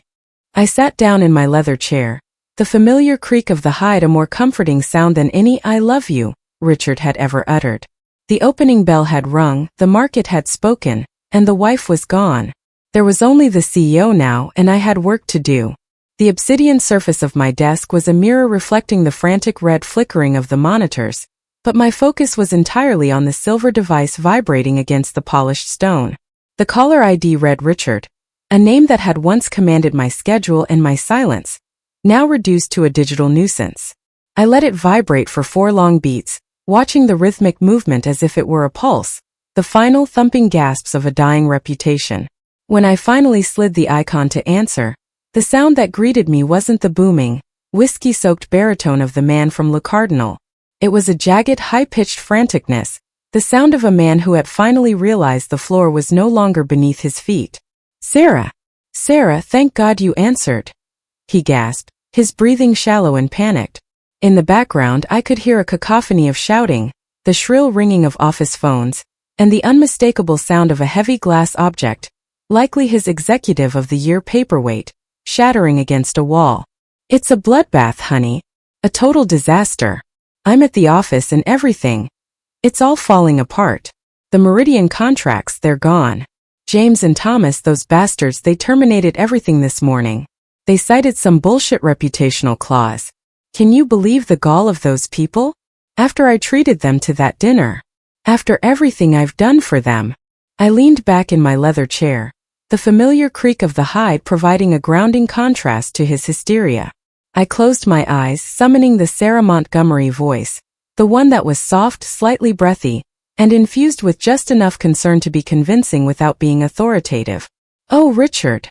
I sat down in my leather chair, the familiar creak of the hide a more comforting sound than any "I love you" Richard had ever uttered. The opening bell had rung, the market had spoken, and the wife was gone. There was only the CEO now, and I had work to do. The obsidian surface of my desk was a mirror reflecting the frantic red flickering of the monitors, but my focus was entirely on the silver device vibrating against the polished stone. The caller ID read Richard, a name that had once commanded my schedule and my silence, now reduced to a digital nuisance. I let it vibrate for 4 long beats, watching the rhythmic movement as if it were a pulse, the final thumping gasps of a dying reputation. When I finally slid the icon to answer, the sound that greeted me wasn't the booming, whiskey-soaked baritone of the man from Le Cardinal. It was a jagged, high-pitched franticness, The sound of a man who had finally realized the floor was no longer beneath his feet. Sarah! Sarah, thank God you answered. He gasped, his breathing shallow and panicked. In the background I could hear a cacophony of shouting, the shrill ringing of office phones, and the unmistakable sound of a heavy glass object, likely his Executive of the Year paperweight, shattering against a wall. It's a bloodbath, honey. A total disaster. I'm at the office and everything. It's all falling apart. The Meridian contracts, they're gone. James and Thomas, those bastards, they terminated everything this morning. They cited some bullshit reputational clause. Can you believe the gall of those people? After I treated them to that dinner. After everything I've done for them. I leaned back in my leather chair, the familiar creak of the hide providing a grounding contrast to his hysteria. I closed my eyes, summoning the Sarah Montgomery voice, the one that was soft, slightly breathy, and infused with just enough concern to be convincing without being authoritative. Oh, Richard,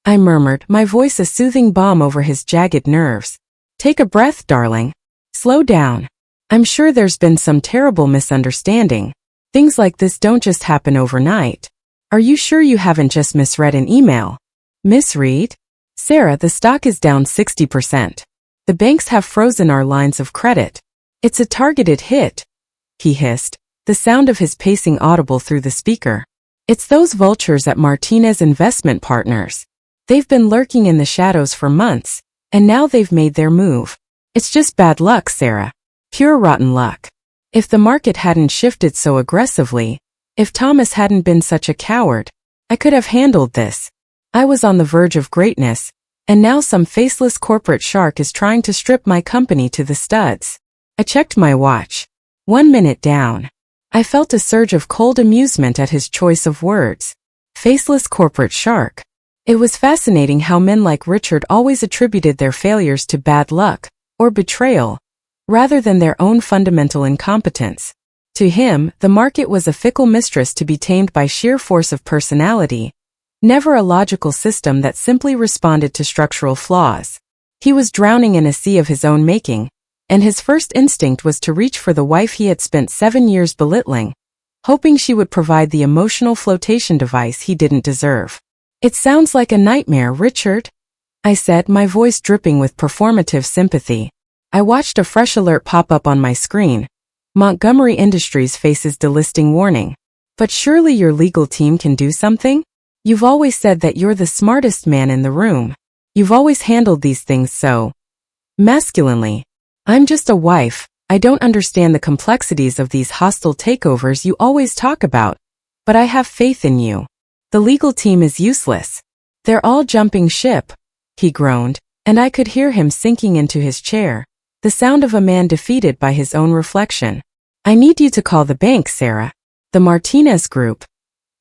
I murmured, my voice a soothing balm over his jagged nerves. Take a breath, darling. Slow down. I'm sure there's been some terrible misunderstanding. Things like this don't just happen overnight. Are you sure you haven't just misread an email? Misread? Sarah, the stock is down 60%. The banks have frozen our lines of credit. It's a targeted hit, he hissed, the sound of his pacing audible through the speaker. It's those vultures at Martinez Investment Partners. They've been lurking in the shadows for months, and now they've made their move. It's just bad luck, Sarah. Pure rotten luck. If the market hadn't shifted so aggressively, if Thomas hadn't been such a coward, I could have handled this. I was on the verge of greatness, and now some faceless corporate shark is trying to strip my company to the studs. I checked my watch. 1 minute down. I felt a surge of cold amusement at his choice of words. Faceless corporate shark. It was fascinating how men like Richard always attributed their failures to bad luck, or betrayal, rather than their own fundamental incompetence. To him, the market was a fickle mistress to be tamed by sheer force of personality, never a logical system that simply responded to structural flaws. He was drowning in a sea of his own making, and his first instinct was to reach for the wife he had spent 7 years belittling, hoping she would provide the emotional flotation device he didn't deserve. It sounds like a nightmare, Richard, I said, my voice dripping with performative sympathy. I watched a fresh alert pop up on my screen. Montgomery Industries faces delisting warning. But surely your legal team can do something? You've always said that you're the smartest man in the room. You've always handled these things so masculinely. I'm just a wife. I don't understand the complexities of these hostile takeovers you always talk about, but I have faith in you. The legal team is useless. They're all jumping ship, he groaned, and I could hear him sinking into his chair, the sound of a man defeated by his own reflection. I need you to call the bank, Sarah. The Martinez Group.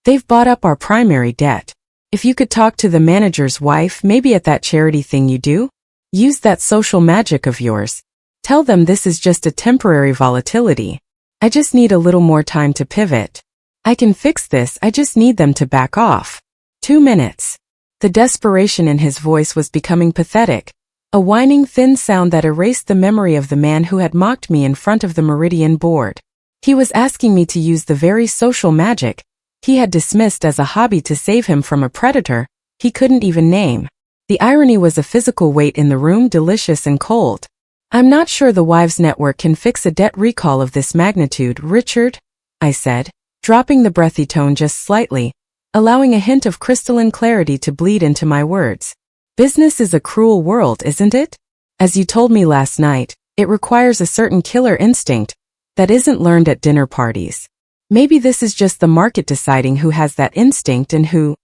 They've bought up our primary debt. If you could talk to the manager's wife, maybe at that charity thing you do, use that social magic of yours. Tell them this is just a temporary volatility. I just need a little more time to pivot. I can fix this, I just need them to back off. 2 minutes. The desperation in his voice was becoming pathetic, a whining thin sound that erased the memory of the man who had mocked me in front of the Meridian board. He was asking me to use the very social magic he had dismissed as a hobby to save him from a predator he couldn't even name. The irony was a physical weight in the room, delicious and cold. I'm not sure the Wives Network can fix a debt recall of this magnitude, Richard, I said, dropping the breathy tone just slightly, allowing a hint of crystalline clarity to bleed into my words. Business is a cruel world, isn't it? As you told me last night, it requires a certain killer instinct that isn't learned at dinner parties. Maybe this is just the market deciding who has that instinct and who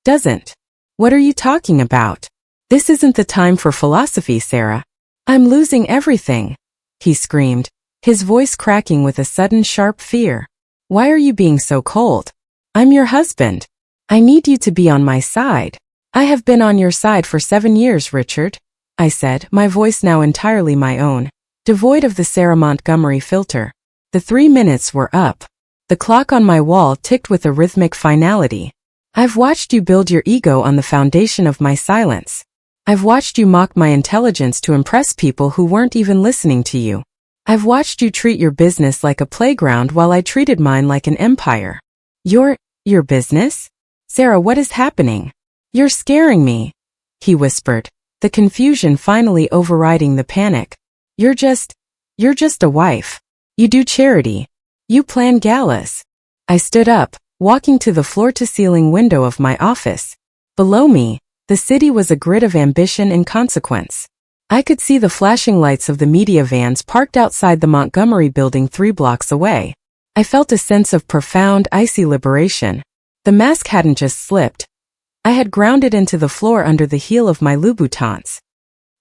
doesn't. What are you talking about? This isn't the time for philosophy, Sarah. I'm losing everything, he screamed, his voice cracking with a sudden sharp fear. Why are you being so cold? I'm your husband. I need you to be on my side. I have been on your side for 7 years, Richard, I said, my voice now entirely my own, devoid of the Sarah Montgomery filter. The 3 minutes were up. The clock on my wall ticked with a rhythmic finality. I've watched you build your ego on the foundation of my silence. I've watched you mock my intelligence to impress people who weren't even listening to you. I've watched you treat your business like a playground while I treated mine like an empire. Your business? Sarah, what is happening? You're scaring me, he whispered, the confusion finally overriding the panic. You're just a wife. You do charity. You plan galas. I stood up, walking to the floor-to-ceiling window of my office. Below me, the city was a grid of ambition and consequence. I could see the flashing lights of the media vans parked outside the Montgomery building 3 blocks away. I felt a sense of profound, icy liberation. The mask hadn't just slipped. I had grounded into the floor under the heel of my Louboutins.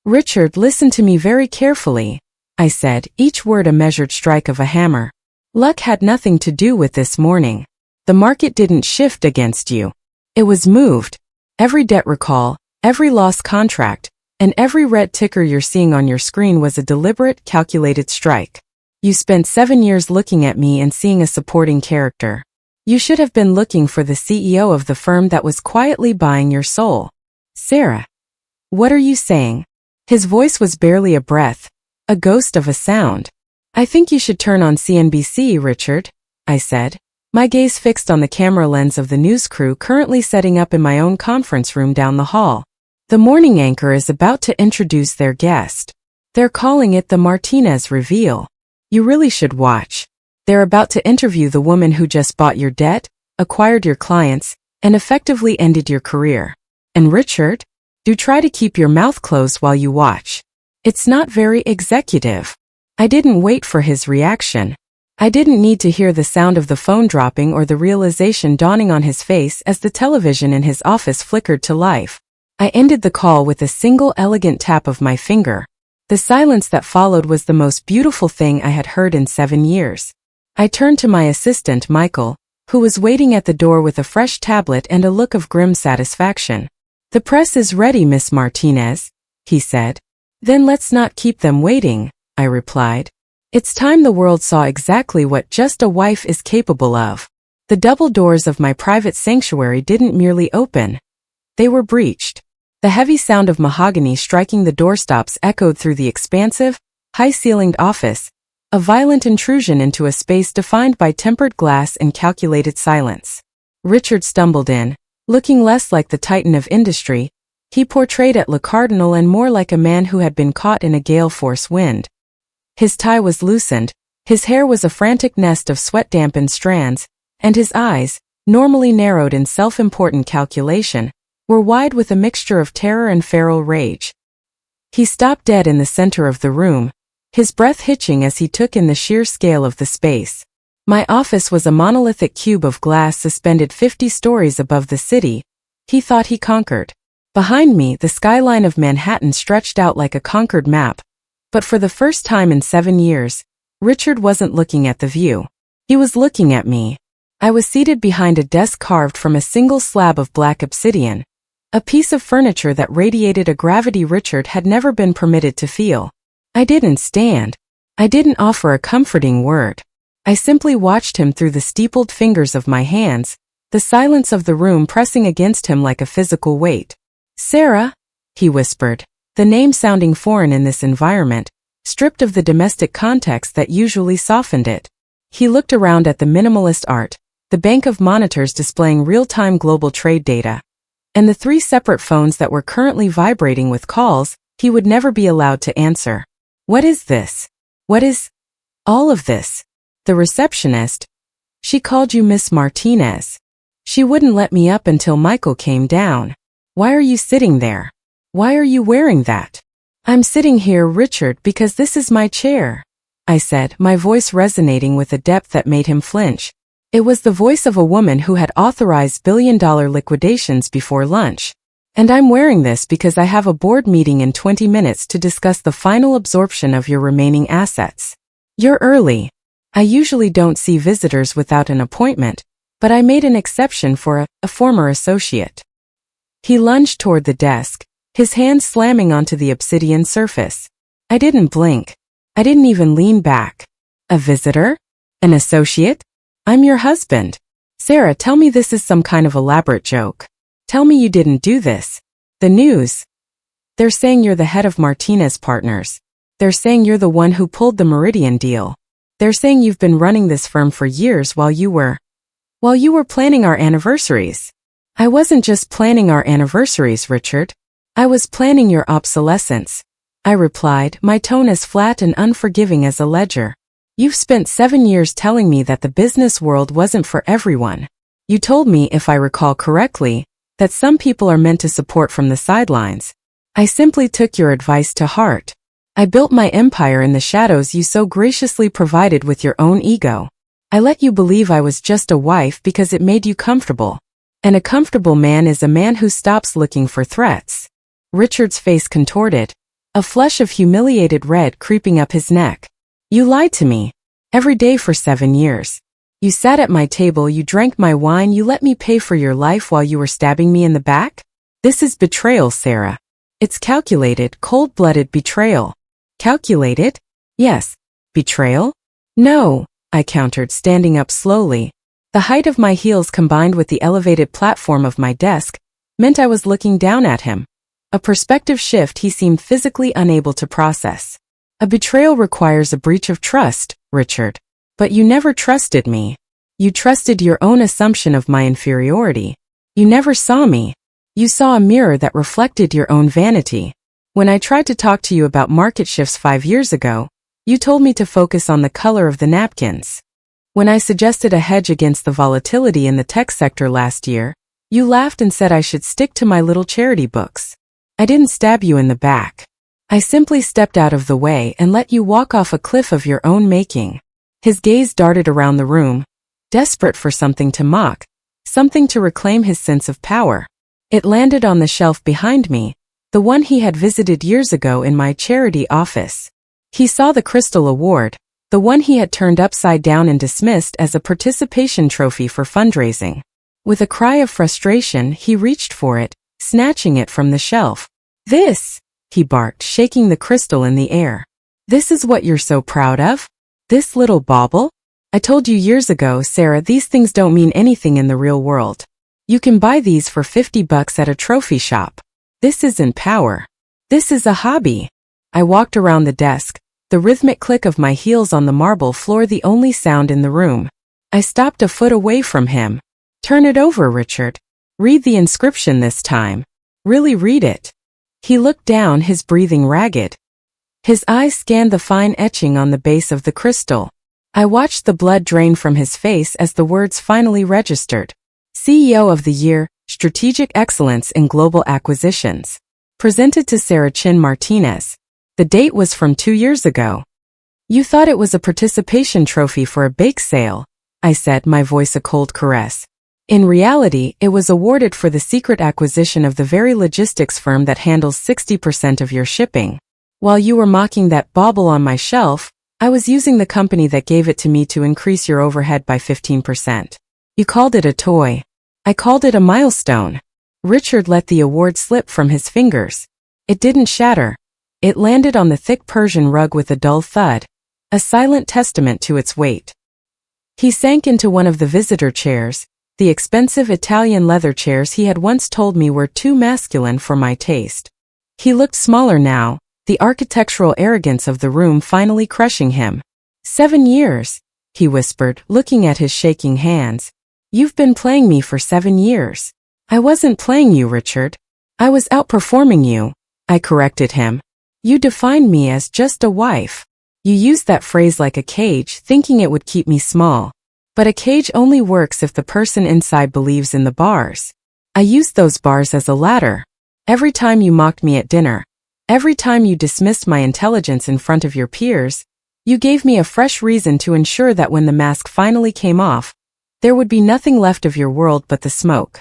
Richard, listen to me very carefully, I said, each word a measured strike of a hammer. Luck had nothing to do with this morning. The market didn't shift against you. It was moved. Every debt recall, every lost contract, and every red ticker you're seeing on your screen was a deliberate, calculated strike. You spent 7 years looking at me and seeing a supporting character. You should have been looking for the CEO of the firm that was quietly buying your soul. Sarah. What are you saying? His voice was barely a breath, a ghost of a sound. I think you should turn on CNBC, Richard, I said, my gaze fixed on the camera lens of the news crew currently setting up in my own conference room down the hall. The morning anchor is about to introduce their guest. They're calling it the Martinez Reveal. You really should watch. They're about to interview the woman who just bought your debt, acquired your clients, and effectively ended your career. And Richard, do try to keep your mouth closed while you watch. It's not very executive. I didn't wait for his reaction. I didn't need to hear the sound of the phone dropping or the realization dawning on his face as the television in his office flickered to life. I ended the call with a single elegant tap of my finger. The silence that followed was the most beautiful thing I had heard in 7 years. I turned to my assistant, Michael, who was waiting at the door with a fresh tablet and a look of grim satisfaction. The press is ready, Miss Martinez, he said. Then let's not keep them waiting, I replied. It's time the world saw exactly what just a wife is capable of. The double doors of my private sanctuary didn't merely open. They were breached. The heavy sound of mahogany striking the doorstops echoed through the expansive, high-ceilinged office, a violent intrusion into a space defined by tempered glass and calculated silence. Richard stumbled in, looking less like the titan of industry. He portrayed at Le Cardinal and more like a man who had been caught in a gale-force wind. His tie was loosened, his hair was a frantic nest of sweat-dampened strands, and his eyes, normally narrowed in self-important calculation, were wide with a mixture of terror and feral rage. He stopped dead in the center of the room, his breath hitching as he took in the sheer scale of the space. My office was a monolithic cube of glass suspended 50 stories above the city. He thought he conquered. Behind me, the skyline of Manhattan stretched out like a conquered map. But for the first time in 7 years, Richard wasn't looking at the view. He was looking at me. I was seated behind a desk carved from a single slab of black obsidian, a piece of furniture that radiated a gravity Richard had never been permitted to feel. I didn't stand. I didn't offer a comforting word. I simply watched him through the steepled fingers of my hands, the silence of the room pressing against him like a physical weight. Sarah, he whispered, the name sounding foreign in this environment, stripped of the domestic context that usually softened it. He looked around at the minimalist art, the bank of monitors displaying real-time global trade data, and the 3 separate phones that were currently vibrating with calls he would never be allowed to answer. What is this? What is all of this? The receptionist. She called you Miss Martinez. She wouldn't let me up until Michael came down. Why are you sitting there? Why are you wearing that? I'm sitting here, Richard, because this is my chair, I said, my voice resonating with a depth that made him flinch. It was the voice of a woman who had authorized billion-dollar liquidations before lunch. And I'm wearing this because I have a board meeting in 20 minutes to discuss the final absorption of your remaining assets. You're early. I usually don't see visitors without an appointment, but I made an exception for a former associate. He lunged toward the desk, his hand slamming onto the obsidian surface. I didn't blink. I didn't even lean back. A visitor? An associate? I'm your husband. Sarah, tell me this is some kind of elaborate joke. Tell me you didn't do this. The news. They're saying you're the head of Martinez Partners. They're saying you're the one who pulled the Meridian deal. They're saying you've been running this firm for years while you were planning our anniversaries. I wasn't just planning our anniversaries, Richard. I was planning your obsolescence. I replied, my tone as flat and unforgiving as a ledger. You've spent 7 years telling me that the business world wasn't for everyone. You told me, if I recall correctly, that some people are meant to support from the sidelines. I simply took your advice to heart. I built my empire in the shadows you so graciously provided with your own ego. I let you believe I was just a wife because it made you comfortable. And a comfortable man is a man who stops looking for threats. Richard's face contorted, a flush of humiliated red creeping up his neck. You lied to me. Every day for 7 years. You sat at my table, you drank my wine, you let me pay for your life while you were stabbing me in the back? This is betrayal, Sarah. It's calculated, cold-blooded betrayal. Calculated? Yes. Betrayal? No, I countered, standing up slowly. The height of my heels combined with the elevated platform of my desk meant I was looking down at him. A perspective shift he seemed physically unable to process. A betrayal requires a breach of trust, Richard. But you never trusted me. You trusted your own assumption of my inferiority. You never saw me. You saw a mirror that reflected your own vanity. When I tried to talk to you about market shifts 5 years ago, you told me to focus on the color of the napkins. When I suggested a hedge against the volatility in the tech sector last year, you laughed and said I should stick to my little charity books. I didn't stab you in the back. I simply stepped out of the way and let you walk off a cliff of your own making. His gaze darted around the room, desperate for something to mock, something to reclaim his sense of power. It landed on the shelf behind me, the one he had visited years ago in my charity office. He saw the Crystal Award, the one he had turned upside down and dismissed as a participation trophy for fundraising. With a cry of frustration, he reached for it, snatching it from the shelf. This, he barked, shaking the crystal in the air. This is what you're so proud of? This little bauble? I told you years ago, Sarah, these things don't mean anything in the real world. You can buy these for $50 at a trophy shop. This isn't power. This is a hobby. I walked around the desk, the rhythmic click of my heels on the marble floor the only sound in the room. I stopped a foot away from him. Turn it over, Richard. Read the inscription this time. Really read it. He looked down, his breathing ragged. His eyes scanned the fine etching on the base of the crystal. I watched the blood drain from his face as the words finally registered. CEO of the Year, Strategic Excellence in Global Acquisitions. Presented to Sarah Chin Martinez. The date was from 2 years ago. You thought it was a participation trophy for a bake sale, I said, my voice a cold caress. In reality, it was awarded for the secret acquisition of the very logistics firm that handles 60% of your shipping. While you were mocking that bauble on my shelf, I was using the company that gave it to me to increase your overhead by 15%. You called it a toy. I called it a milestone. Richard let the award slip from his fingers. It didn't shatter. It landed on the thick Persian rug with a dull thud, a silent testament to its weight. He sank into one of the visitor chairs, the expensive Italian leather chairs he had once told me were too masculine for my taste. He looked smaller now, the architectural arrogance of the room finally crushing him. 7 years, he whispered, looking at his shaking hands. You've been playing me for 7 years. I wasn't playing you, Richard. I was outperforming you, I corrected him. You defined me as just a wife. You used that phrase like a cage, thinking it would keep me small. But a cage only works if the person inside believes in the bars. I used those bars as a ladder. Every time you mocked me at dinner, every time you dismissed my intelligence in front of your peers, you gave me a fresh reason to ensure that when the mask finally came off, there would be nothing left of your world but the smoke.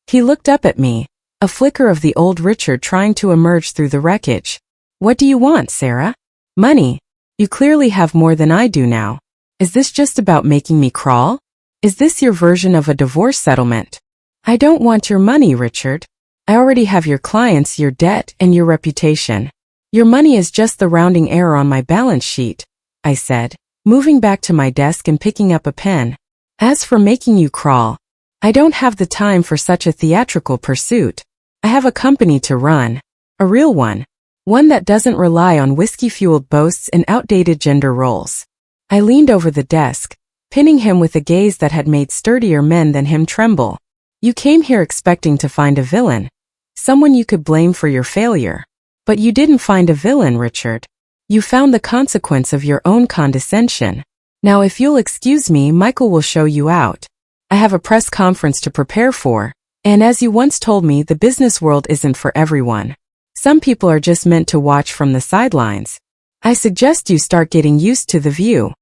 He looked up at me, a flicker of the old Richard trying to emerge through the wreckage. What do you want, Sarah? Money. You clearly have more than I do now. Is this just about making me crawl? Is this your version of a divorce settlement? I don't want your money, Richard. I already have your clients, your debt, and your reputation. Your money is just the rounding error on my balance sheet, I said, moving back to my desk and picking up a pen. As for making you crawl, I don't have the time for such a theatrical pursuit. I have a company to run. A real one. One that doesn't rely on whiskey-fueled boasts and outdated gender roles. I leaned over the desk, pinning him with a gaze that had made sturdier men than him tremble. You came here expecting to find a villain. Someone you could blame for your failure. But you didn't find a villain, Richard. You found the consequence of your own condescension. Now if you'll excuse me, Michael will show you out. I have a press conference to prepare for, and as you once told me, the business world isn't for everyone. Some people are just meant to watch from the sidelines. I suggest you start getting used to the view.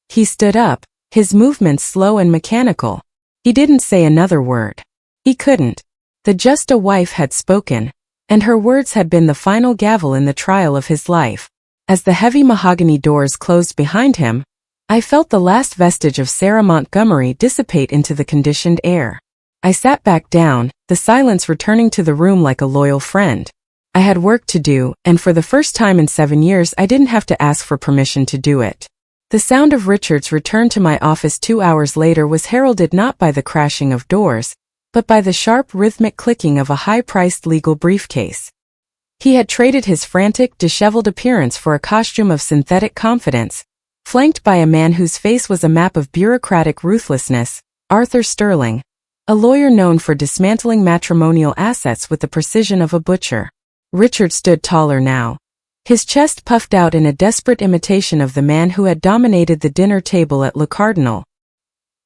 He stood up, his movements slow and mechanical. He didn't say another word. He couldn't. The just a wife had spoken, and her words had been the final gavel in the trial of his life. As the heavy mahogany doors closed behind him, I felt the last vestige of Sarah Montgomery dissipate into the conditioned air. I sat back down, the silence returning to the room like a loyal friend. I had work to do, and for the first time in 7 years I didn't have to ask for permission to do it. The sound of Richard's return to my office 2 hours later was heralded not by the crashing of doors, but by the sharp rhythmic clicking of a high-priced legal briefcase. He had traded his frantic, disheveled appearance for a costume of synthetic confidence, flanked by a man whose face was a map of bureaucratic ruthlessness, Arthur Sterling, a lawyer known for dismantling matrimonial assets with the precision of a butcher. Richard stood taller now, his chest puffed out in a desperate imitation of the man who had dominated the dinner table at Le Cardinal.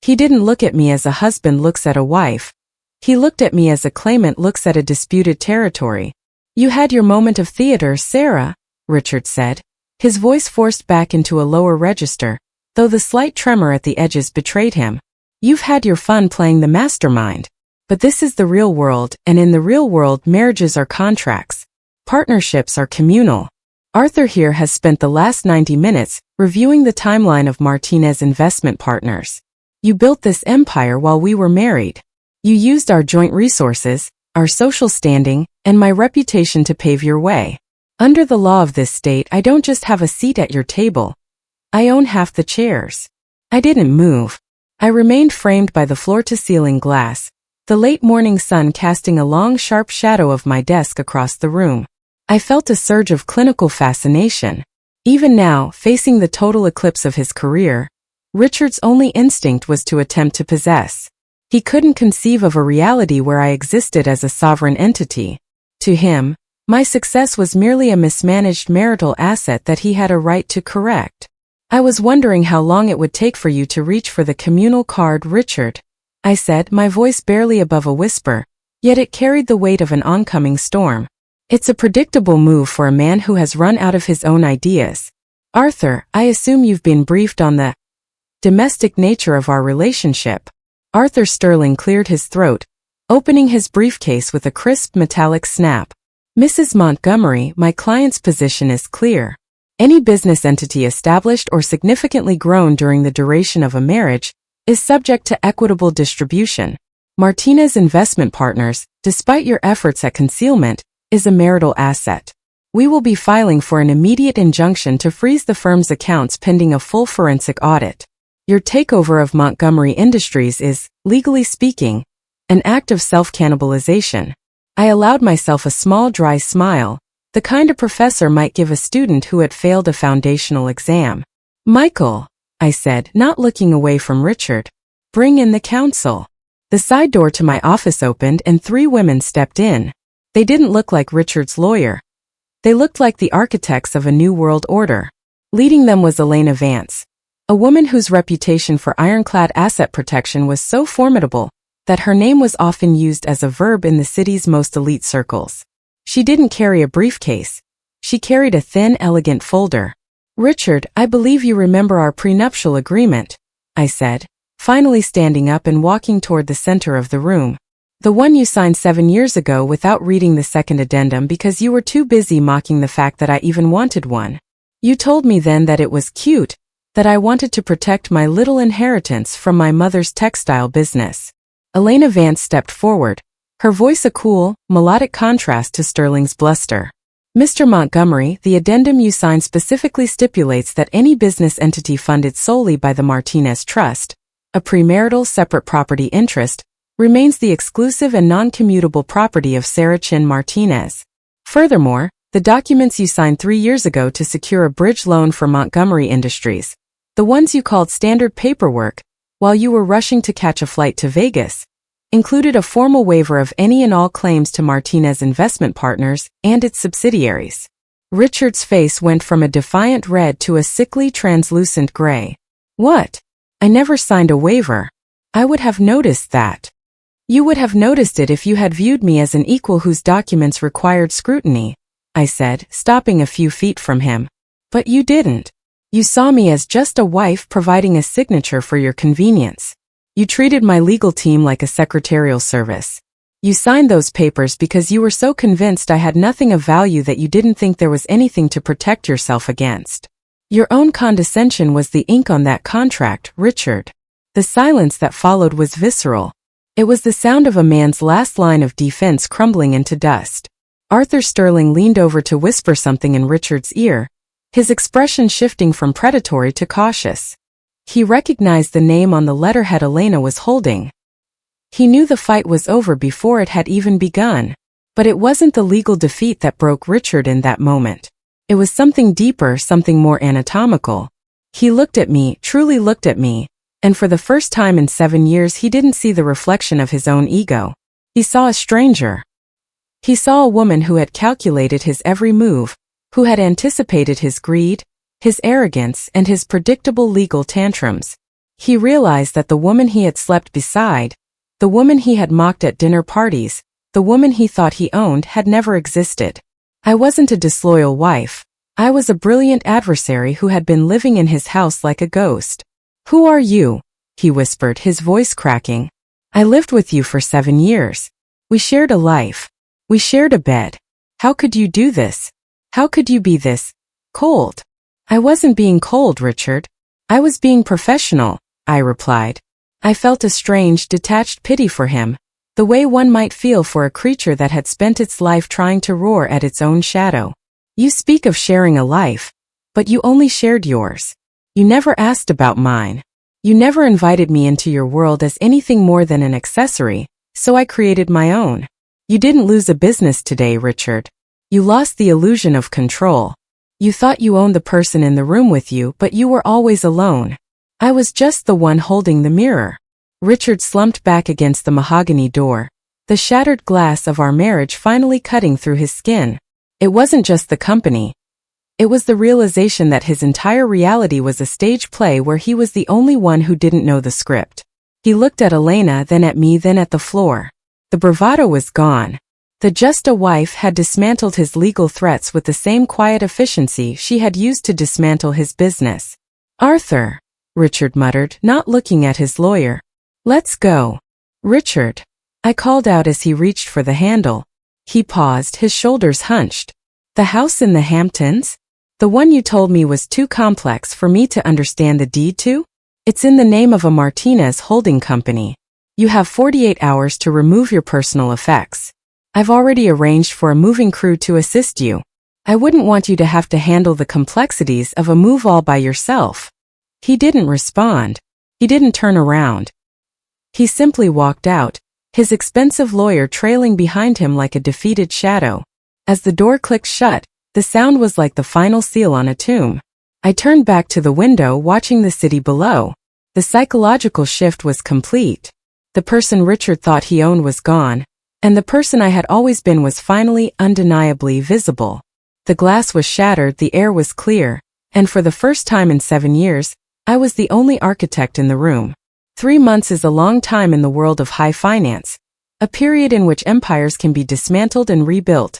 He didn't look at me as a husband looks at a wife. He looked at me as a claimant looks at a disputed territory. You had your moment of theater, Sarah, Richard said, his voice forced back into a lower register, though the slight tremor at the edges betrayed him. You've had your fun playing the mastermind. But this is the real world, and in the real world marriages are contracts. Partnerships are communal. Arthur here has spent the last 90 minutes reviewing the timeline of Martinez Investment Partners. You built this empire while we were married. You used our joint resources, our social standing, and my reputation to pave your way. Under the law of this state, I don't just have a seat at your table. I own half the chairs. I didn't move. I remained framed by the floor-to-ceiling glass, the late morning sun casting a long sharp shadow of my desk across the room. I felt a surge of clinical fascination. Even now, facing the total eclipse of his career, Richard's only instinct was to attempt to possess. He couldn't conceive of a reality where I existed as a sovereign entity. To him, my success was merely a mismanaged marital asset that he had a right to correct. I was wondering how long it would take for you to reach for the communal card, Richard, I said, my voice barely above a whisper, yet it carried the weight of an oncoming storm. It's a predictable move for a man who has run out of his own ideas. Arthur, I assume you've been briefed on the domestic nature of our relationship. Arthur Sterling cleared his throat, opening his briefcase with a crisp metallic snap. Mrs. Montgomery, my client's position is clear. Any business entity established or significantly grown during the duration of a marriage is subject to equitable distribution. Martinez Investment Partners, despite your efforts at concealment, is a marital asset. We will be filing for an immediate injunction to freeze the firm's accounts pending a full forensic audit. Your takeover of Montgomery Industries is, legally speaking, an act of self-cannibalization. I allowed myself a small dry smile, the kind a professor might give a student who had failed a foundational exam. Michael, I said, not looking away from Richard. Bring in the counsel. The side door to my office opened and 3 women stepped in. They didn't look like Richard's lawyer. They looked like the architects of a new world order. Leading them was Lorena Vance, a woman whose reputation for ironclad asset protection was so formidable that her name was often used as a verb in the city's most elite circles. She didn't carry a briefcase. She carried a thin, elegant folder. Richard, I believe you remember our prenuptial agreement, I said, finally standing up and walking toward the center of the room. The one you signed 7 years ago without reading the second addendum because you were too busy mocking the fact that I even wanted one. You told me then that it was cute, that I wanted to protect my little inheritance from my mother's textile business. Lorena Vance stepped forward, her voice a cool, melodic contrast to Sterling's bluster. Mr. Montgomery, the addendum you signed specifically stipulates that any business entity funded solely by the Martinez Trust, a premarital separate property interest, remains the exclusive and non-commutable property of Sarah Chin Martinez. Furthermore, The documents you signed 3 years ago to secure a bridge loan for Montgomery Industries. The ones you called standard paperwork, while you were rushing to catch a flight to Vegas, included a formal waiver of any and all claims to Martinez Investment Partners and its subsidiaries. Richard's face went from a defiant red to a sickly translucent gray. What? I never signed a waiver. I would have noticed that. You would have noticed it if you had viewed me as an equal whose documents required scrutiny, I said, stopping a few feet from him. But you didn't. You saw me as just a wife providing a signature for your convenience. You treated my legal team like a secretarial service. You signed those papers because you were so convinced I had nothing of value that you didn't think there was anything to protect yourself against. Your own condescension was the ink on that contract, Richard. The silence that followed was visceral. It was the sound of a man's last line of defense crumbling into dust. Arthur Sterling leaned over to whisper something in Richard's ear, his expression shifting from predatory to cautious. He recognized the name on the letterhead Elena was holding. He knew the fight was over before it had even begun. But it wasn't the legal defeat that broke Richard in that moment. It was something deeper, something more anatomical. He looked at me, truly looked at me, and for the first time in 7 years he didn't see the reflection of his own ego. He saw a stranger. He saw a woman who had calculated his every move, who had anticipated his greed, his arrogance, and his predictable legal tantrums. He realized that the woman he had slept beside, the woman he had mocked at dinner parties, the woman he thought he owned had never existed. I wasn't a disloyal wife. I was a brilliant adversary who had been living in his house like a ghost. Who are you? He whispered, his voice cracking. I lived with you for 7 years. We shared a life. We shared a bed. How could you do this? How could you be this cold? I wasn't being cold, Richard. I was being professional, I replied. I felt a strange, detached pity for him, the way one might feel for a creature that had spent its life trying to roar at its own shadow. You speak of sharing a life, but you only shared yours. You never asked about mine. You never invited me into your world as anything more than an accessory, so I created my own. You didn't lose a business today, Richard. You lost the illusion of control. You thought you owned the person in the room with you, but you were always alone. I was just the one holding the mirror. Richard slumped back against the mahogany door, the shattered glass of our marriage finally cutting through his skin. It wasn't just the company. It was the realization that his entire reality was a stage play where he was the only one who didn't know the script. He looked at Elena, then at me, then at the floor. The bravado was gone. The just a wife had dismantled his legal threats with the same quiet efficiency she had used to dismantle his business. Arthur, Richard muttered, not looking at his lawyer. Let's go. Richard, I called out as he reached for the handle. He paused, his shoulders hunched. The house in the Hamptons? The one you told me was too complex for me to understand the deed to? It's in the name of a Martinez holding company. You have 48 hours to remove your personal effects. I've already arranged for a moving crew to assist you. I wouldn't want you to have to handle the complexities of a move all by yourself. He didn't respond. He didn't turn around. He simply walked out, his expensive lawyer trailing behind him like a defeated shadow. As the door clicked shut, the sound was like the final seal on a tomb. I turned back to the window, watching the city below. The psychological shift was complete. The person Richard thought he owned was gone, and the person I had always been was finally undeniably visible. The glass was shattered, the air was clear, and for the first time in 7 years, I was the only architect in the room. 3 months is a long time in the world of high finance, a period in which empires can be dismantled and rebuilt.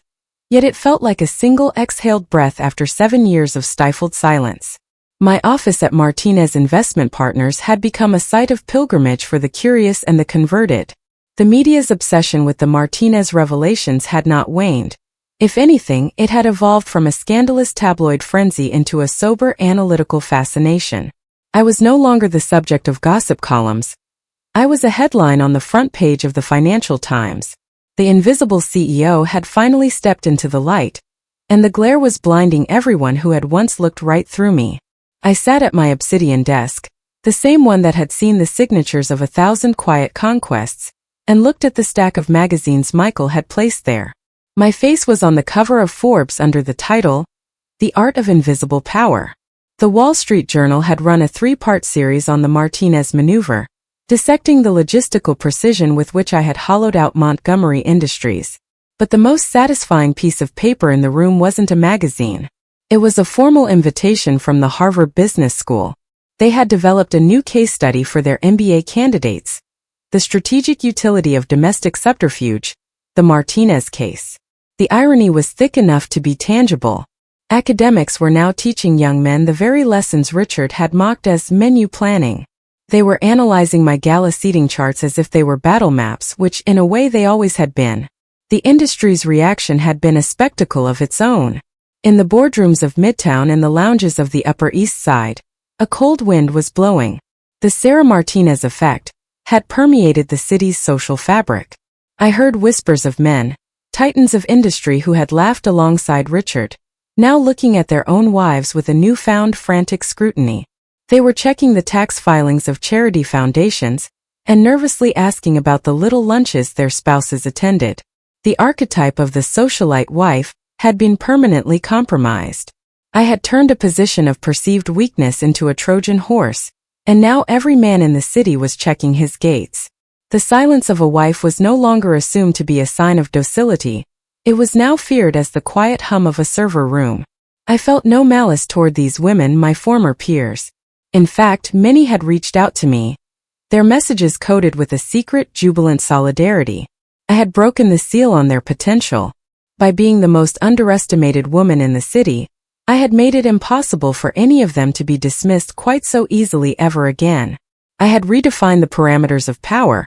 Yet it felt like a single exhaled breath after 7 years of stifled silence. My office at Martinez Investment Partners had become a site of pilgrimage for the curious and the converted. The media's obsession with the Martinez revelations had not waned. If anything, it had evolved from a scandalous tabloid frenzy into a sober analytical fascination. I was no longer the subject of gossip columns. I was a headline on the front page of the Financial Times. The invisible CEO had finally stepped into the light, and the glare was blinding everyone who had once looked right through me. I sat at my obsidian desk, the same one that had seen the signatures of 1,000 quiet conquests, and looked at the stack of magazines Michael had placed there. My face was on the cover of Forbes under the title, The Art of Invisible Power. The Wall Street Journal had run a 3-part series on the Martinez maneuver, dissecting the logistical precision with which I had hollowed out Montgomery Industries. But the most satisfying piece of paper in the room wasn't a magazine. It was a formal invitation from the Harvard Business School. They had developed a new case study for their MBA candidates, The Strategic Utility of Domestic Subterfuge, the Martinez case. The irony was thick enough to be tangible. Academics were now teaching young men the very lessons Richard had mocked as menu planning. They were analyzing my gala seating charts as if they were battle maps, which in a way they always had been. The industry's reaction had been a spectacle of its own. In the boardrooms of Midtown and the lounges of the Upper East Side, a cold wind was blowing. The Sarah Martinez effect had permeated the city's social fabric. I heard whispers of men, titans of industry who had laughed alongside Richard, now looking at their own wives with a newfound frantic scrutiny. They were checking the tax filings of charity foundations and nervously asking about the little lunches their spouses attended. The archetype of the socialite wife had been permanently compromised. I had turned a position of perceived weakness into a Trojan horse, and now every man in the city was checking his gates. The silence of a wife was no longer assumed to be a sign of docility. It was now feared as the quiet hum of a server room. I felt no malice toward these women, my former peers. In fact, many had reached out to me, their messages coated with a secret, jubilant solidarity. I had broken the seal on their potential. By being the most underestimated woman in the city, I had made it impossible for any of them to be dismissed quite so easily ever again. I had redefined the parameters of power,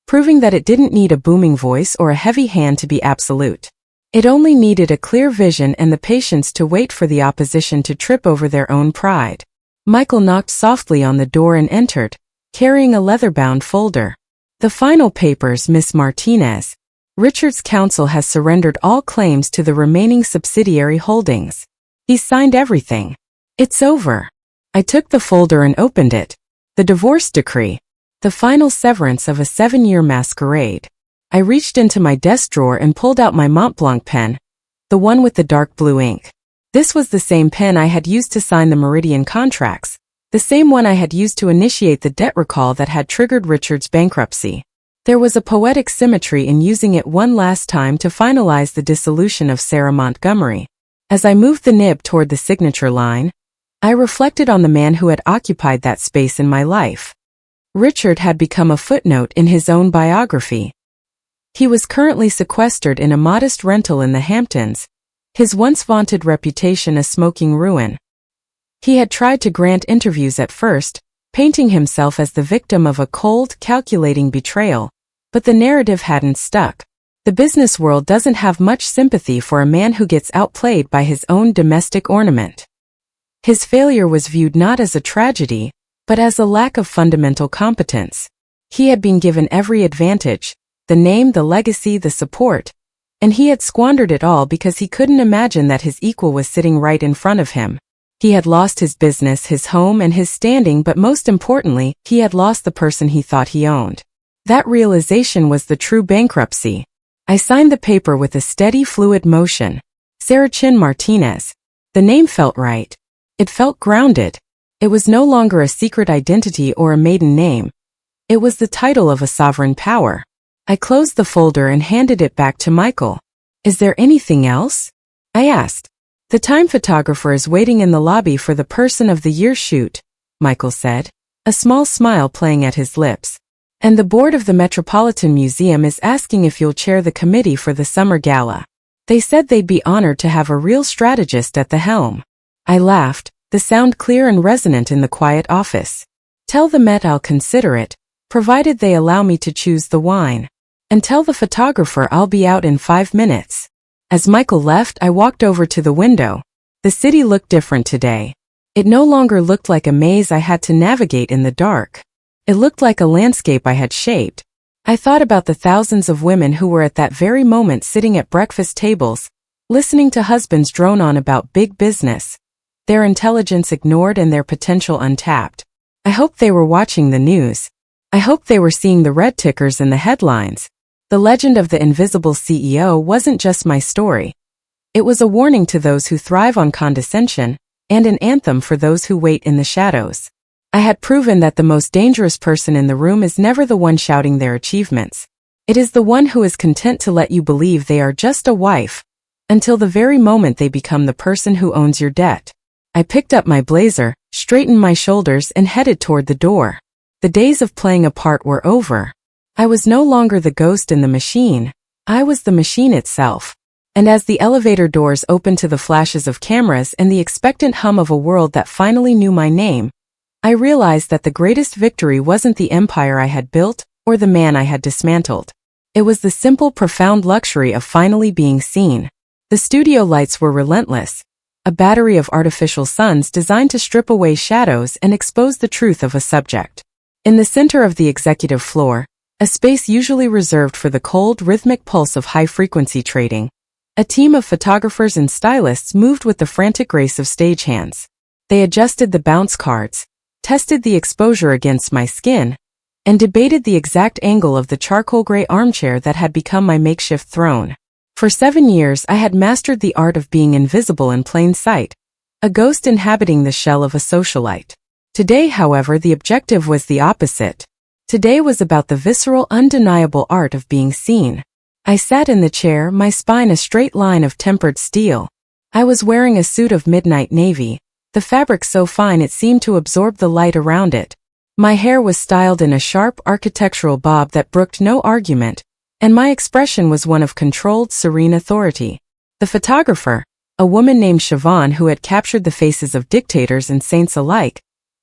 proving that it didn't need a booming voice or a heavy hand to be absolute. It only needed a clear vision and the patience to wait for the opposition to trip over their own pride. Michael knocked softly on the door and entered, carrying a leather-bound folder. The final papers, Miss Martinez. Richard's counsel has surrendered all claims to the remaining subsidiary holdings. He's signed everything. It's over. I took the folder and opened it. The divorce decree. The final severance of a 7-year masquerade. I reached into my desk drawer and pulled out my Montblanc pen, the one with the dark blue ink. This was the same pen I had used to sign the Meridian contracts, the same one I had used to initiate the debt recall that had triggered Richard's bankruptcy. There was a poetic symmetry in using it one last time to finalize the dissolution of Sarah Montgomery. As I moved the nib toward the signature line, I reflected on the man who had occupied that space in my life. Richard had become a footnote in his own biography. He was currently sequestered in a modest rental in the Hamptons, his once vaunted reputation a smoking ruin. He had tried to grant interviews at first, painting himself as the victim of a cold, calculating betrayal, but the narrative hadn't stuck. The business world doesn't have much sympathy for a man who gets outplayed by his own domestic ornament. His failure was viewed not as a tragedy, but as a lack of fundamental competence. He had been given every advantage, the name, the legacy, the support, and he had squandered it all because he couldn't imagine that his equal was sitting right in front of him. He had lost his business, his home, and his standing, but most importantly, he had lost the person he thought he owned. That realization was the true bankruptcy. I signed the paper with a steady, fluid motion. Sarah Chin Martinez. The name felt right. It felt grounded. It was no longer a secret identity or a maiden name. It was the title of a sovereign power. I closed the folder and handed it back to Michael. Is there anything else? I asked. The Time photographer is waiting in the lobby for the Person of the Year shoot, Michael said, a small smile playing at his lips. And the board of the Metropolitan Museum is asking if you'll chair the committee for the summer gala. They said they'd be honored to have a real strategist at the helm. I laughed, the sound clear and resonant in the quiet office. Tell the Met I'll consider it, provided they allow me to choose the wine. And tell the photographer I'll be out in 5 minutes. As Michael left, I walked over to the window. The city looked different today. It no longer looked like a maze I had to navigate in the dark. It looked like a landscape I had shaped. I thought about the thousands of women who were at that very moment sitting at breakfast tables, listening to husbands drone on about big business, their intelligence ignored and their potential untapped. I hoped they were watching the news. I hoped they were seeing the red tickers in the headlines. The legend of the invisible CEO wasn't just my story. It was a warning to those who thrive on condescension, and an anthem for those who wait in the shadows. I had proven that the most dangerous person in the room is never the one shouting their achievements. It is the one who is content to let you believe they are just a wife, until the very moment they become the person who owns your debt. I picked up my blazer, straightened my shoulders, and headed toward the door. The days of playing a part were over. I was no longer the ghost in the machine. I was the machine itself. And as the elevator doors opened to the flashes of cameras and the expectant hum of a world that finally knew my name, I realized that the greatest victory wasn't the empire I had built or the man I had dismantled. It was the simple, profound luxury of finally being seen. The studio lights were relentless, a battery of artificial suns designed to strip away shadows and expose the truth of a subject. In the center of the executive floor, a space usually reserved for the cold, rhythmic pulse of high-frequency trading, a team of photographers and stylists moved with the frantic grace of stagehands. They adjusted the bounce cards, tested the exposure against my skin, and debated the exact angle of the charcoal gray armchair that had become my makeshift throne. For 7 years I had mastered the art of being invisible in plain sight, a ghost inhabiting the shell of a socialite. Today, however, the objective was the opposite. Today was about the visceral, undeniable art of being seen. I sat in the chair, my spine a straight line of tempered steel. I was wearing a suit of midnight navy, the fabric so fine it seemed to absorb the light around it. My hair was styled in a sharp, architectural bob that brooked no argument, and my expression was one of controlled, serene authority. The photographer, a woman named Siobhan who had captured the faces of dictators and saints alike,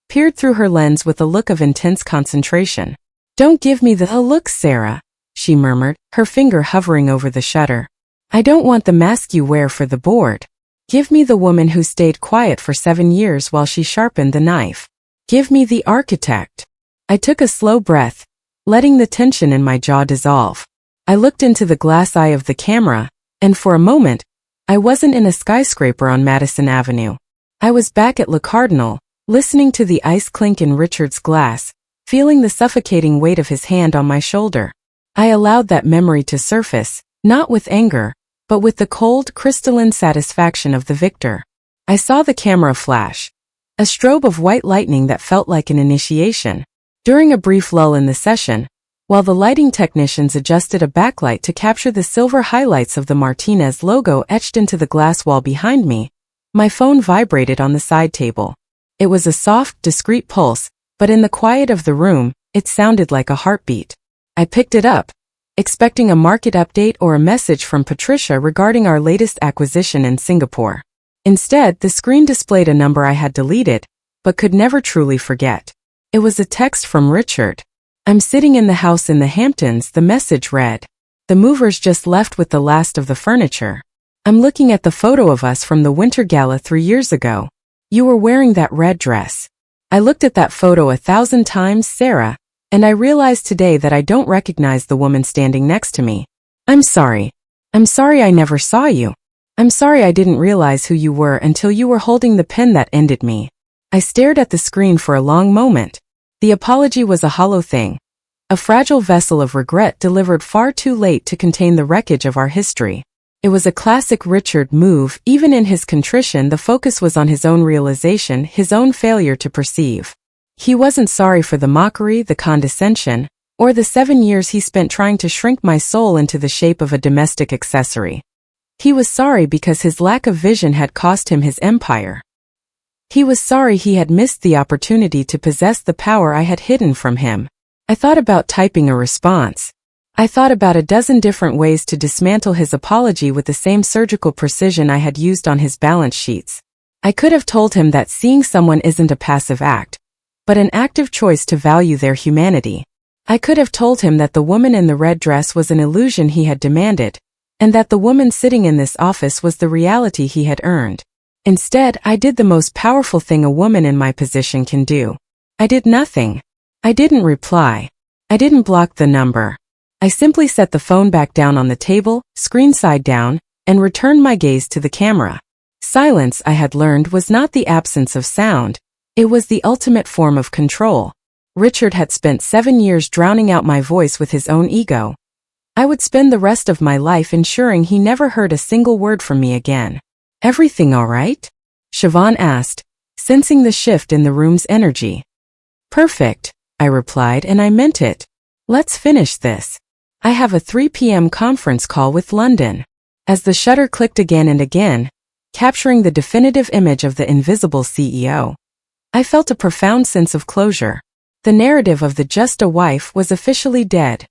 peered through her lens with a look of intense concentration. "Don't give me the look, Sarah," she murmured, her finger hovering over the shutter. "I don't want the mask you wear for the board. Give me the woman who stayed quiet for 7 years while she sharpened the knife. Give me the architect." I took a slow breath, letting the tension in my jaw dissolve. I looked into the glass eye of the camera, and for a moment, I wasn't in a skyscraper on Madison Avenue. I was back at Le Cardinal, listening to the ice clink in Richard's glass, feeling the suffocating weight of his hand on my shoulder. I allowed that memory to surface, not with anger, but with the cold, crystalline satisfaction of the victor. I saw the camera flash, a strobe of white lightning that felt like an initiation. During a brief lull in the session, while the lighting technicians adjusted a backlight to capture the silver highlights of the Martinez logo etched into the glass wall behind me, my phone vibrated on the side table. It was a soft, discreet pulse, but in the quiet of the room, it sounded like a heartbeat. I picked it up, expecting a market update or a message from Patricia regarding our latest acquisition in Singapore. Instead, the screen displayed a number I had deleted, but could never truly forget. It was a text from Richard. "I'm sitting in the house in the Hamptons," the message read. "The movers just left with the last of the furniture. I'm looking at the photo of us from the Winter Gala 3 years ago. You were wearing that red dress. I looked at that photo 1,000 times, Sarah, and I realized today that I don't recognize the woman standing next to me. I'm sorry. I'm sorry I never saw you. I'm sorry I didn't realize who you were until you were holding the pen that ended me." I stared at the screen for a long moment. The apology was a hollow thing, a fragile vessel of regret delivered far too late to contain the wreckage of our history. It was a classic Richard move. Even in his contrition, the focus was on his own realization, his own failure to perceive. He wasn't sorry for the mockery, the condescension, or the 7 years he spent trying to shrink my soul into the shape of a domestic accessory. He was sorry because his lack of vision had cost him his empire. He was sorry he had missed the opportunity to possess the power I had hidden from him. I thought about typing a response. I thought about a dozen different ways to dismantle his apology with the same surgical precision I had used on his balance sheets. I could have told him that seeing someone isn't a passive act, but an active choice to value their humanity. I could have told him that the woman in the red dress was an illusion he had demanded, and that the woman sitting in this office was the reality he had earned. Instead, I did the most powerful thing a woman in my position can do. I did nothing. I didn't reply. I didn't block the number. I simply set the phone back down on the table, screen side down, and returned my gaze to the camera. Silence, I had learned, was not the absence of sound. It was the ultimate form of control. Richard had spent 7 years drowning out my voice with his own ego. I would spend the rest of my life ensuring he never heard a single word from me again. Everything all right? Siobhan asked, sensing the shift in the room's energy. Perfect, I replied, and I meant it. Let's finish this. I have a 3 p.m. conference call with London. As the shutter clicked again and again, capturing the definitive image of the invisible CEO, I felt a profound sense of closure. The narrative of the Just a Wife was officially dead,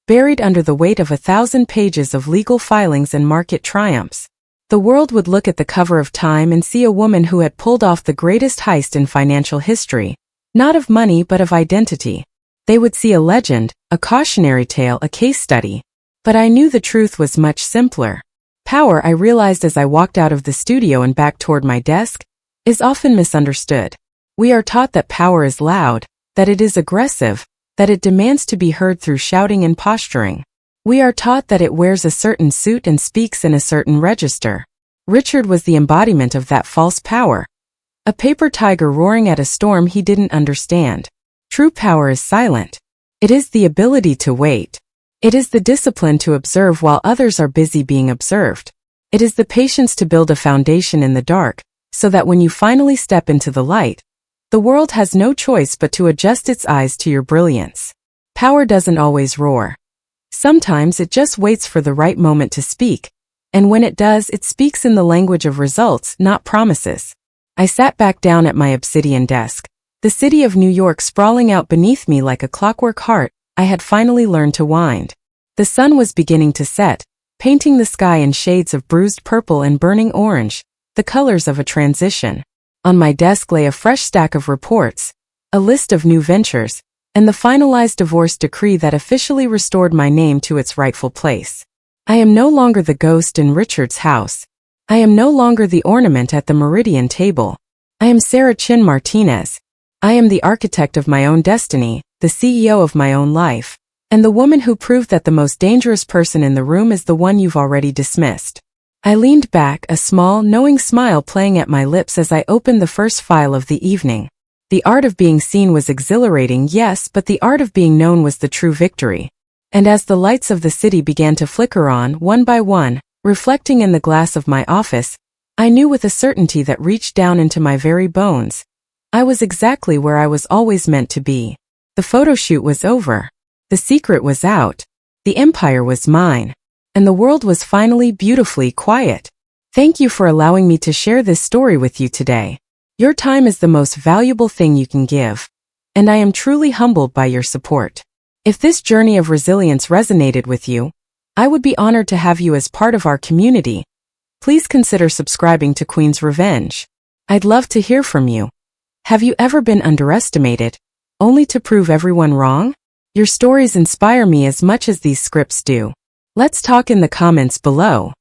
buried under the weight of 1,000 pages of legal filings and market triumphs. The world would look at the cover of Time and see a woman who had pulled off the greatest heist in financial history, not of money but of identity. They would see a legend, a cautionary tale, a case study. But I knew the truth was much simpler. Power, I realized as I walked out of the studio and back toward my desk, is often misunderstood. We are taught that power is loud, that it is aggressive, that it demands to be heard through shouting and posturing. We are taught that it wears a certain suit and speaks in a certain register. Richard was the embodiment of that false power. A paper tiger roaring at a storm he didn't understand. True power is silent. It is the ability to wait. It is the discipline to observe while others are busy being observed. It is the patience to build a foundation in the dark, so that when you finally step into the light, the world has no choice but to adjust its eyes to your brilliance. Power doesn't always roar. Sometimes it just waits for the right moment to speak, and when it does, it speaks in the language of results, not promises. I sat back down at my obsidian desk. The city of New York sprawling out beneath me like a clockwork heart, I had finally learned to wind. The sun was beginning to set, painting the sky in shades of bruised purple and burning orange, the colors of a transition. On my desk lay a fresh stack of reports, a list of new ventures, and the finalized divorce decree that officially restored my name to its rightful place. I am no longer the ghost in Richard's house. I am no longer the ornament at the Meridian table. I am Sarah Chin Martinez. I am the architect of my own destiny, the CEO of my own life, and the woman who proved that the most dangerous person in the room is the one you've already dismissed. I leaned back, a small, knowing smile playing at my lips as I opened the first file of the evening. The art of being seen was exhilarating, yes, but the art of being known was the true victory. And as the lights of the city began to flicker on, one by one, reflecting in the glass of my office, I knew with a certainty that reached down into my very bones, I was exactly where I was always meant to be. The photo shoot was over. The secret was out. The empire was mine. And the world was finally beautifully quiet. Thank you for allowing me to share this story with you today. Your time is the most valuable thing you can give. And I am truly humbled by your support. If this journey of resilience resonated with you, I would be honored to have you as part of our community. Please consider subscribing to Queen's Revenge. I'd love to hear from you. Have you ever been underestimated, only to prove everyone wrong? Your stories inspire me as much as these scripts do. Let's talk in the comments below.